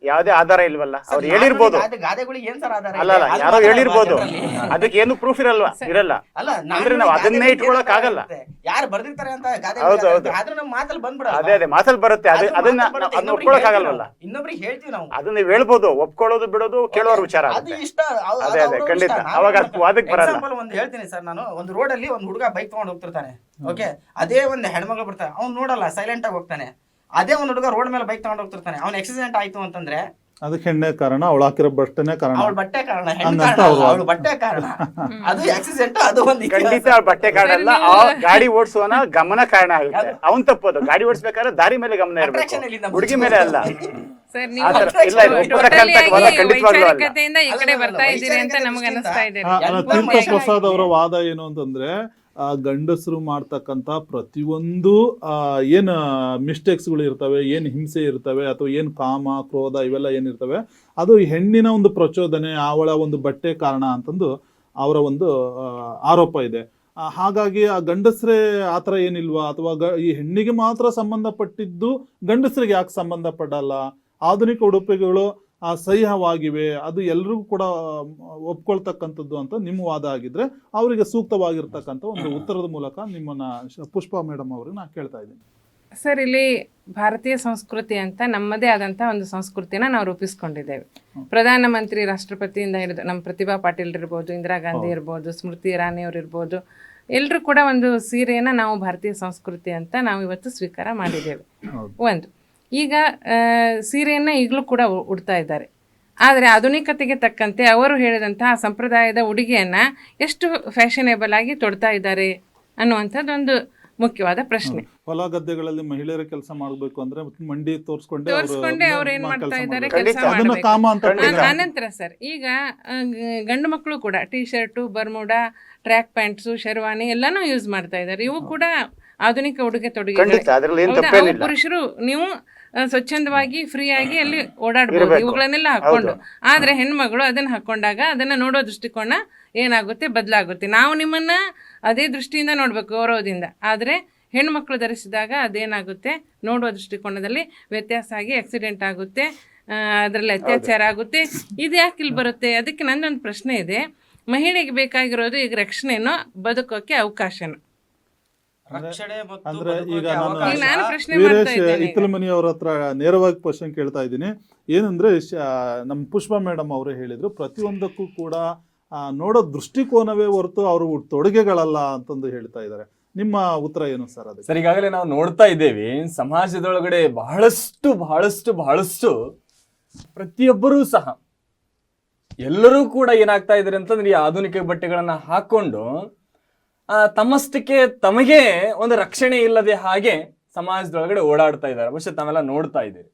ಯಾವುದೇ ಆಧಾರ ಇಲ್ವಲ್ಲ. ಅವ್ರು ಹೇಳಿರ್ಬೋದು, ಗಾದೆಗಳಿಗೆ ಏನ್ ಸರ್ ಆಧಾರ? ಅಲ್ಲ ಯಾರೋ ಹೇಳಿರ್ಬೋದು, ಅದಕ್ಕೆ ಏನು ಪ್ರೂಫ್ ಇರಲ್ಲ. ಅಲ್ಲ ಅಂದ್ರೆ ನಾವು ಅದನ್ನೇ ಇಟ್ಕೊಳಕ್ ಆಗಲ್ಲ. ಯಾರು ಬರ್ದಿರ್ತಾರೆ ಅಂತ ಹೌದು ಹೌದು, ಆದ್ರೂ ನಮ್ಮ ಮಾತಲ್ಲಿ ಬಂದ್ಬಿಡ. ಅದೇ ಮಾತಲ್ಲಿ ಬರುತ್ತೆ. ಅದನ್ನ ಒಪ್ಕೊಳಕ್ ಆಗಲ್ವಲ್ಲ. ಇನ್ನೊಬ್ರಿಗೆ ಹೇಳ್ತೀವಿ ನಾವು, ಅದನ್ನ ನೀವು ಹೇಳ್ಬೋದು. ಒಪ್ಕೊಳ್ಳೋದು ಬಿಡೋದು ಕೇಳೋರ್ ವಿಚಾರ ಅದು ಆಗುತ್ತೆ. ಇಷ್ಟ. ಅದೇ ಖಂಡಿತ. ಅವಾಗ ವಾದಕ್ಕೆ ಬರಲ್ಲ. ಒಂದು ಹೇಳ್ತೀನಿ ಸರ್, ನಾನು ಒಂದು ರೋಡ್ ಅಲ್ಲಿ ಒಂದು ಹುಡುಗ ಬೈಕ್ ತಗೊಂಡು ಹೋಗ್ತಿರ್ತಾನೆ. ಓಕೆ, ಅದೇ ಒಂದು ಹೆಣ್ಮಗಳು ಬರ್ತಾರೆ, ಅವ್ನು ನೋಡಲ್ಲ, ಸೈಲೆಂಟ್ ಆಗಿ ಹೋಗ್ತಾನೆ. ಅದೇ ಒಂದು ಹುಡುಗ ರೋಡ್ ಮೇಲೆ ಬೈಕ್ ತಗೊಂಡು ಹೋಗ್ತಿರ್ತಾನೆ, ಅವ್ನ ಆಕ್ಸಿಡೆಂಟ್ ಆಯ್ತು ಅಂತಂದ್ರೆ ಅದಕ್ಕೆ ಹೆಣ್ಣೆ ಕಾರಣ, ಅವಳು ಹಾಕಿರೋ ಬಟ್ಟೆನೇ ಕಾರಣ, ಅವಳ ಬಟ್ಟೆ ಕಾರಣ, ಅವಳು ಬಟ್ಟೆ ಕಾರಣ. ಅದು ಆಕ್ಸಿಡೆಂಟ್, ಅದು ಒಂದು ಖಂಡಿತ ಬಟ್ಟೆ ಕಾರಣ ಅಲ್ಲ. ಆ ಗಾಡಿ ಓಡಿಸುವನ ಗಮನ ಕಾರಣ ಆಗುತ್ತೆ. ಅವನ್ ತಪ್ಪೋದು. ಗಾಡಿ ಓಡಿಸ್ಬೇಕಾದ್ರೆ ದಾರಿ ಮೇಲೆ ಗಮನ ಇರಬೇಕು, ಹುಡುಗಿ ಮೇಲೆ ಅಲ್ಲ. ಸರ್, ಇಲ್ಲ, ವೈಚಾರಿಕತೆಯಿಂದ ಈ ಕಡೆ ಬರ್ತಾ ಇದ್ದೀರಿ ಅಂತ ನಮಗೆ ಅನಿಸ್ತಾ ಇದೆ. ತೀರ್ಥ ಪ್ರಸಾದ್ ಅವರ ವಾದ ಏನು ಅಂತಂದ್ರೆ ಗಂಡಸರು ಮಾಡ್ತಕ್ಕಂಥ ಪ್ರತಿಯೊಂದು ಏನ್ ಮಿಸ್ಟೇಕ್ಸ್ಗಳು ಇರ್ತವೆ, ಏನ್ ಹಿಂಸೆ ಇರ್ತವೆ, ಅಥವಾ ಏನ್ ಕಾಮ ಕ್ರೋಧ ಇವೆಲ್ಲ ಏನಿರ್ತವೆ ಅದು ಹೆಣ್ಣಿನ ಒಂದು ಪ್ರಚೋದನೆ, ಅವಳ ಒಂದು ಬಟ್ಟೆ ಕಾರಣ ಅಂತಂದು ಅವರ ಒಂದು ಆರೋಪ ಇದೆ. ಹಾಗಾಗಿ ಆ ಗಂಡಸರೇ ಆತರ ಏನಿಲ್ವಾ, ಅಥವಾ ಈ ಹೆಣ್ಣಿಗೆ ಮಾತ್ರ ಸಂಬಂಧಪಟ್ಟಿದ್ದು ಗಂಡಸರಿಗೆ ಯಾಕೆ ಸಂಬಂಧಪಡಲ್ಲ? ಆಧುನಿಕ ಉಡುಪುಗಳು ಸಹ್ಯವಾಗಿವೆ, ಅದು ಎಲ್ರಿಗೂ ಕೂಡ ಒಪ್ಕೊಳ್ತಕ್ಕಂಥದ್ದು ಅಂತ ನಿಮ್ಮ ವಾದ ಆಗಿದ್ರೆ ಅವರಿಗೆ ಸೂಕ್ತವಾಗಿರ್ತಕ್ಕಂಥ ಒಂದು ಉತ್ತರದ ಮೂಲಕ ನಿಮ್ಮನ್ನ ಪುಷ್ಪಾ ಮೇಡಮ್ ಅವ್ರಿಗೆ ನಾನು ಕೇಳ್ತಾ ಇದ್ದೀನಿ. ಸರ್, ಇಲ್ಲಿ ಭಾರತೀಯ ಸಂಸ್ಕೃತಿ ಅಂತ ನಮ್ಮದೇ ಆದಂಥ ಒಂದು ಸಂಸ್ಕೃತಿನ ನಾವು ರೂಪಿಸ್ಕೊಂಡಿದ್ದೇವೆ. ಪ್ರಧಾನಮಂತ್ರಿ, ರಾಷ್ಟ್ರಪತಿಯಿಂದ ಹಿಡಿದು ನಮ್ಮ ಪ್ರತಿಭಾ ಪಾಟೀಲ್ ಇರ್ಬೋದು, ಇಂದಿರಾ ಗಾಂಧಿ ಇರ್ಬೋದು, ಸ್ಮೃತಿ ಇರಾನಿ ಅವ್ರು ಇರ್ಬೋದು, ಎಲ್ಲರೂ ಕೂಡ ಒಂದು ಸೀರೆಯನ್ನು ನಾವು ಭಾರತೀಯ ಸಂಸ್ಕೃತಿ ಅಂತ ನಾವು ಇವತ್ತು ಸ್ವೀಕಾರ ಮಾಡಿದ್ದೇವೆ. ಒಂದು ಈಗ ಸೀರೆಯನ್ನು ಈಗಲೂ ಕೂಡ ಉಡ್ತಾ ಇದ್ದಾರೆ. ಆದರೆ ಆಧುನಿಕತೆಗೆ ತಕ್ಕಂತೆ ಅವರು ಹೇಳಿದಂತಹ ಸಂಪ್ರದಾಯದ ಉಡುಗೆಯನ್ನು ಎಷ್ಟು ಫ್ಯಾಷನೇಬಲ್ ಆಗಿ ತೊಡ್ತಾ ಇದ್ದಾರೆ ಅನ್ನುವಂಥದ್ದೊಂದು ಮುಖ್ಯವಾದ ಪ್ರಶ್ನೆ. ಹೊಲ ಗದ್ದೆಗಳಲ್ಲಿ ಮಹಿಳೆಯರ ಕೆಲಸ ಮಾಡಬೇಕು ಅಂದ್ರೆ ಮಂಡಿ ತೋರಿಸ್ಕೊಂಡೆ ಅವ್ರು ಏನ್ ಮಾಡ್ತಾ ಇದ್ದಾರೆ, ಕೆಲಸ ಮಾಡಬೇಕು. ಅನಂತರ ಸರ್, ಈಗ ಗಂಡು ಮಕ್ಕಳು ಕೂಡ T shirt, Bermuda, track pants, sherwani ಎಲ್ಲಾನು ಯೂಸ್ ಮಾಡ್ತಾ ಇದ್ದಾರೆ. ಇವು ಕೂಡ ಆಧುನಿಕ ಉಡುಗೆ ತೊಡುಗೆ. ಪುರುಷರು ನೀವು ಸ್ವಚ್ಛಂದವಾಗಿ ಫ್ರೀ ಆಗಿ ಅಲ್ಲಿ ಓಡಾಡ್ಬೋದು ಇವುಗಳನ್ನೆಲ್ಲ ಹಾಕೊಂಡು. ಆದ್ರೆ ಹೆಣ್ಮಗಳು ಅದನ್ನ ಹಾಕೊಂಡಾಗ ಅದನ್ನ ನೋಡೋ ದೃಷ್ಟಿಕೋನ ಏನಾಗುತ್ತೆ, ಬದಲಾಗುತ್ತೆ. ನಾವು ನಿಮ್ಮನ್ನ ಅದೇ ದೃಷ್ಟಿಯಿಂದ ನೋಡ್ಬೇಕು, ಗೌರವದಿಂದ. ಆದ್ರೆ ಹೆಣ್ಮಕ್ಳು ಧರಿಸಿದಾಗ ಅದೇನಾಗುತ್ತೆ, ನೋಡುವ ದೃಷ್ಟಿಕೋನದಲ್ಲಿ ವ್ಯತ್ಯಾಸ ಆಗಿ ಆಕ್ಸಿಡೆಂಟ್ ಆಗುತ್ತೆ, ಅದರಲ್ಲಿ ಅತ್ಯಾಚಾರ ಆಗುತ್ತೆ. ಇದು ಯಾಕೆ ಇಲ್ಲಿ ಬರುತ್ತೆ? ಅದಕ್ಕೆ ನಂದೊಂದು ಪ್ರಶ್ನೆ ಇದೆ. ಮಹಿಳೆಗೆ ಬೇಕಾಗಿರೋದು ಈಗ ರಕ್ಷಣೆನೋ ಬದುಕೋಕೆ ಅವಕಾಶನೋ? ಅಂದ್ರೆ ಈಗ ನಾನು ವೀರೇಶ್ ಇತ್ತಲಮನಿ ಅವ್ರ ಹತ್ರ ನೇರವಾಗಿ ಕ್ವಶನ್ ಕೇಳ್ತಾ ಇದ್ದೀನಿ. ಏನಂದ್ರೆ ನಮ್ಮ ಪುಷ್ಪಾ ಮೇಡಮ್ ಅವರು ಹೇಳಿದ್ರು ಪ್ರತಿಯೊಂದಕ್ಕೂ ಕೂಡ ನೋಡೋ ದೃಷ್ಟಿಕೋನವೇ ಹೊರತು ಅವರು ತೊಡುಗೆಗಳಲ್ಲ ಅಂತಂದು ಹೇಳ್ತಾ ಇದ್ದಾರೆ. ನಿಮ್ಮ ಉತ್ತರ ಏನು ಸರ್? ಅದಕ್ಕೆ ಸರ್, ಈಗಾಗಲೇ ನಾವು ನೋಡ್ತಾ ಇದ್ದೇವೆ ಸಮಾಜದೊಳಗಡೆ ಬಹಳಷ್ಟು ಬಹಳಷ್ಟು ಬಹಳಷ್ಟು ಪ್ರತಿಯೊಬ್ಬರೂ ಸಹ ಎಲ್ಲರೂ ಕೂಡ ಏನಾಗ್ತಾ ಇದ್ದಾರೆ ಅಂತಂದ್ರೆ ಈ ಆಧುನಿಕ ಬಟ್ಟೆಗಳನ್ನ ಹಾಕೊಂಡು ತಮ್ಮಷ್ಟಕ್ಕೆ ತಮಗೆ ಒಂದು ರಕ್ಷಣೆ ಇಲ್ಲದೆ ಹಾಗೆ ಸಮಾಜದೊಳಗಡೆ ಓಡಾಡ್ತಾ ಇದ್ದಾರೆ. ಬಹುಶಃ ತಾವೆಲ್ಲ ನೋಡ್ತಾ ಇದ್ದೀರಿ.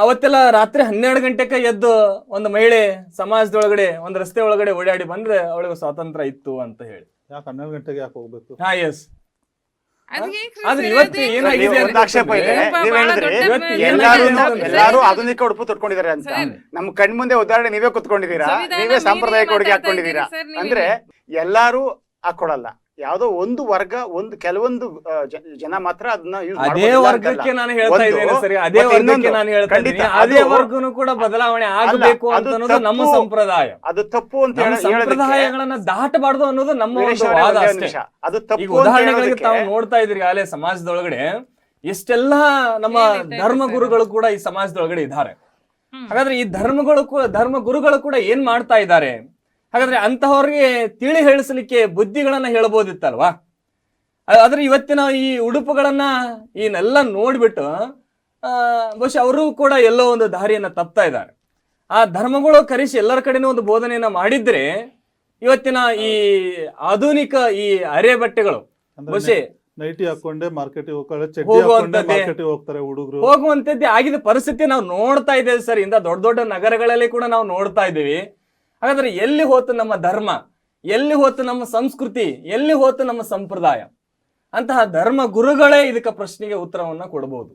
ಅವತ್ತೆಲ್ಲ ರಾತ್ರಿ 12 ಗಂಟೆಗೆ ಎದ್ದು ಒಂದು ಮಹಿಳೆ ಸಮಾಜದೊಳಗಡೆ ಒಂದು ರಸ್ತೆ ಒಳಗಡೆ ಓಡಾಡಿ ಬಂದ್ರೆ ಅವಳಿಗೆ ಸ್ವಾತಂತ್ರ್ಯ ಇತ್ತು ಅಂತ ಹೇಳಿ. ಯಾಕೆ 12 ಗಂಟೆಗೆ ಯಾಕೆ ಹೋಗ್ಬೇಕು? ಎಸ್, ಅದಕ್ಕೆ ಆದ್ರೆ ಇವತ್ತು ಏನಾಗಿದೆ ಒಂದು ಆಕ್ಷೇಪ ಇದೆ. ಇವತ್ತು ನೀವ್ ಬಹಳ ಹೇಳಿದ್ರಿ ದೊಡ್ಡ ಎಲ್ಲಾರು ಸರ್, ಎಲ್ಲಾರು ಆಧುನಿಕ ಉಡುಪು ತೊಟ್ಕೊಂಡಿದ್ದಾರೆ ಅಂತ. ನಮ್ ಕಣ್ ಮುಂದೆ ಉದಾಹರಣೆ ನೀವೇ ಕುತ್ಕೊಂಡಿದ್ದೀರಾ, ಸಂವಿಧಾನ ನೀವೇ ಸಾಂಪ್ರದಾಯಿಕ ಮೀರಿ ಉಡುಗೆ ಮಾತಾಡ್ತಾ ಹಾಕೊಂಡಿದ್ದೀರಾ. ಇದ್ದೀರಿ ಸರ್ ನೀವು. ಅಂದ್ರೆ ಎಲ್ಲಾರು ಹಾಕೊಳಲ್ಲ, ಯಾವ್ದೋ ಒಂದು ವರ್ಗ, ಒಂದು ಕೆಲವೊಂದು ಜನ ಮಾತ್ರ ಅದನ್ನ ಯೂಸ್ ಅದೇ ವರ್ಗಕ್ಕೆ ನಾನು ಹೇಳ್ತಾ ಇದ್ದೇನೆ ಸರಿ, ಅದೇ ವರ್ಗಕ್ಕೆ ನಾನು ಹೇಳ್ತಾ ಇದ್ದೀನಿ, ಅದೇ ವರ್ಗನು ಕೂಡ ಬದಲಾವಣೆ ಆಗಬೇಕು ಅಂತ ಅನ್ನೋದು ನಮ್ಮ ಸಂಪ್ರದಾಯ. ಅದು ತಪ್ಪು ಅಂತ ನಮ್ಮ ಹೇಳೋದಕ್ಕೆ ಸಂಪ್ರದಾಯಗಳನ್ನ ದಾಟಬಾರ್ದು ಅನ್ನೋದು ನಮ್ಮ ವೀರೇಶ್ ಒಂದು ಅವರೇ ವಾದ ಒಂದೇ ಅಷ್ಟೇ. ನಿಮಿಷ. ಅದು ಈಗ ತಪ್ಪು ಅಂತ ಉದಾಹರಣೆಗಳಿಗೆ ಹೇಳೋದಕ್ಕೆ ತಾವು ನೋಡ್ತಾ ಇದ್ರಿ ಅಲ್ಲೇ ಸಮಾಜದೊಳಗಡೆ ಎಷ್ಟೆಲ್ಲ ನಮ್ಮ ಧರ್ಮ ಗುರುಗಳು ಕೂಡ ಈ ಸಮಾಜದೊಳಗಡೆ ಇದ್ದಾರೆ. ಹಾಗಾದ್ರೆ ಈ ಧರ್ಮ ಗುರುಗಳು ಕೂಡ ಏನ್ ಮಾಡ್ತಾ ಇದ್ದಾರೆ? ಹಾಗಾದ್ರೆ ಅಂತಹವ್ರಿಗೆ ತಿಳಿ ಹೇಳಿಸ್ಲಿಕ್ಕೆ ಬುದ್ಧಿಗಳನ್ನ ಹೇಳ್ಬೋದಿತ್ತಲ್ವಾ? ಆದ್ರೆ ಇವತ್ತಿನ ಈ ಉಡುಪುಗಳನ್ನ ಈನೆಲ್ಲ ನೋಡ್ಬಿಟ್ಟು ಬಹುಶಃ ಅವರು ಕೂಡ ಎಲ್ಲೋ ಒಂದು ದಾರಿಯನ್ನ ತಪ್ತಾ ಇದ್ದಾರೆ. ಆ ಧರ್ಮಗಳು ಕರೆಸಿ ಎಲ್ಲರ ಕಡೆನೂ ಒಂದು ಬೋಧನೆಯನ್ನ ಮಾಡಿದ್ರೆ ಇವತ್ತಿನ ಈ ಆಧುನಿಕ ಈ ಅರೆ ಬಟ್ಟೆಗಳು ಬಹುಶಃ ನೈಟಿ ಹಾಕೊಂಡೆ ಮಾರ್ಕೆಟಿಗೆ ಹೋಗ್ತಾರೆ, ಚಡ್ಡಿ ಹೋಗುವಂತದ್ದೇ. ಹಾಕೊಂಡೆ ಮಾರ್ಕೆಟಿಗೆ ಹೋಗ್ತಾರೆ ಹುಡುಗರು. ಹೋಗುವಂತದ್ದೇ ಆಗಿದ ಪರಿಸ್ಥಿತಿ ನಾವು ನೋಡ್ತಾ ಇದ್ದೇವೆ ಸರ್. ಇಂದ ದೊಡ್ಡ ದೊಡ್ಡ ನಗರಗಳಲ್ಲಿ ಕೂಡ ನಾವು ನೋಡ್ತಾ ಇದ್ದೀವಿ. ಹಾಗಾದ್ರೆ ಎಲ್ಲಿ ಹೋತು ನಮ್ಮ ಧರ್ಮ, ಎಲ್ಲಿ ಹೋತು ನಮ್ಮ ಸಂಸ್ಕೃತಿ, ಎಲ್ಲಿ ಹೋತು ನಮ್ಮ ಸಂಪ್ರದಾಯ? ಅಂತಹ ಧರ್ಮ ಗುರುಗಳೇ ಇದಕ್ಕೆ ಪ್ರಶ್ನೆಗೆ ಉತ್ತರವನ್ನ ಕೊಡಬಹುದು.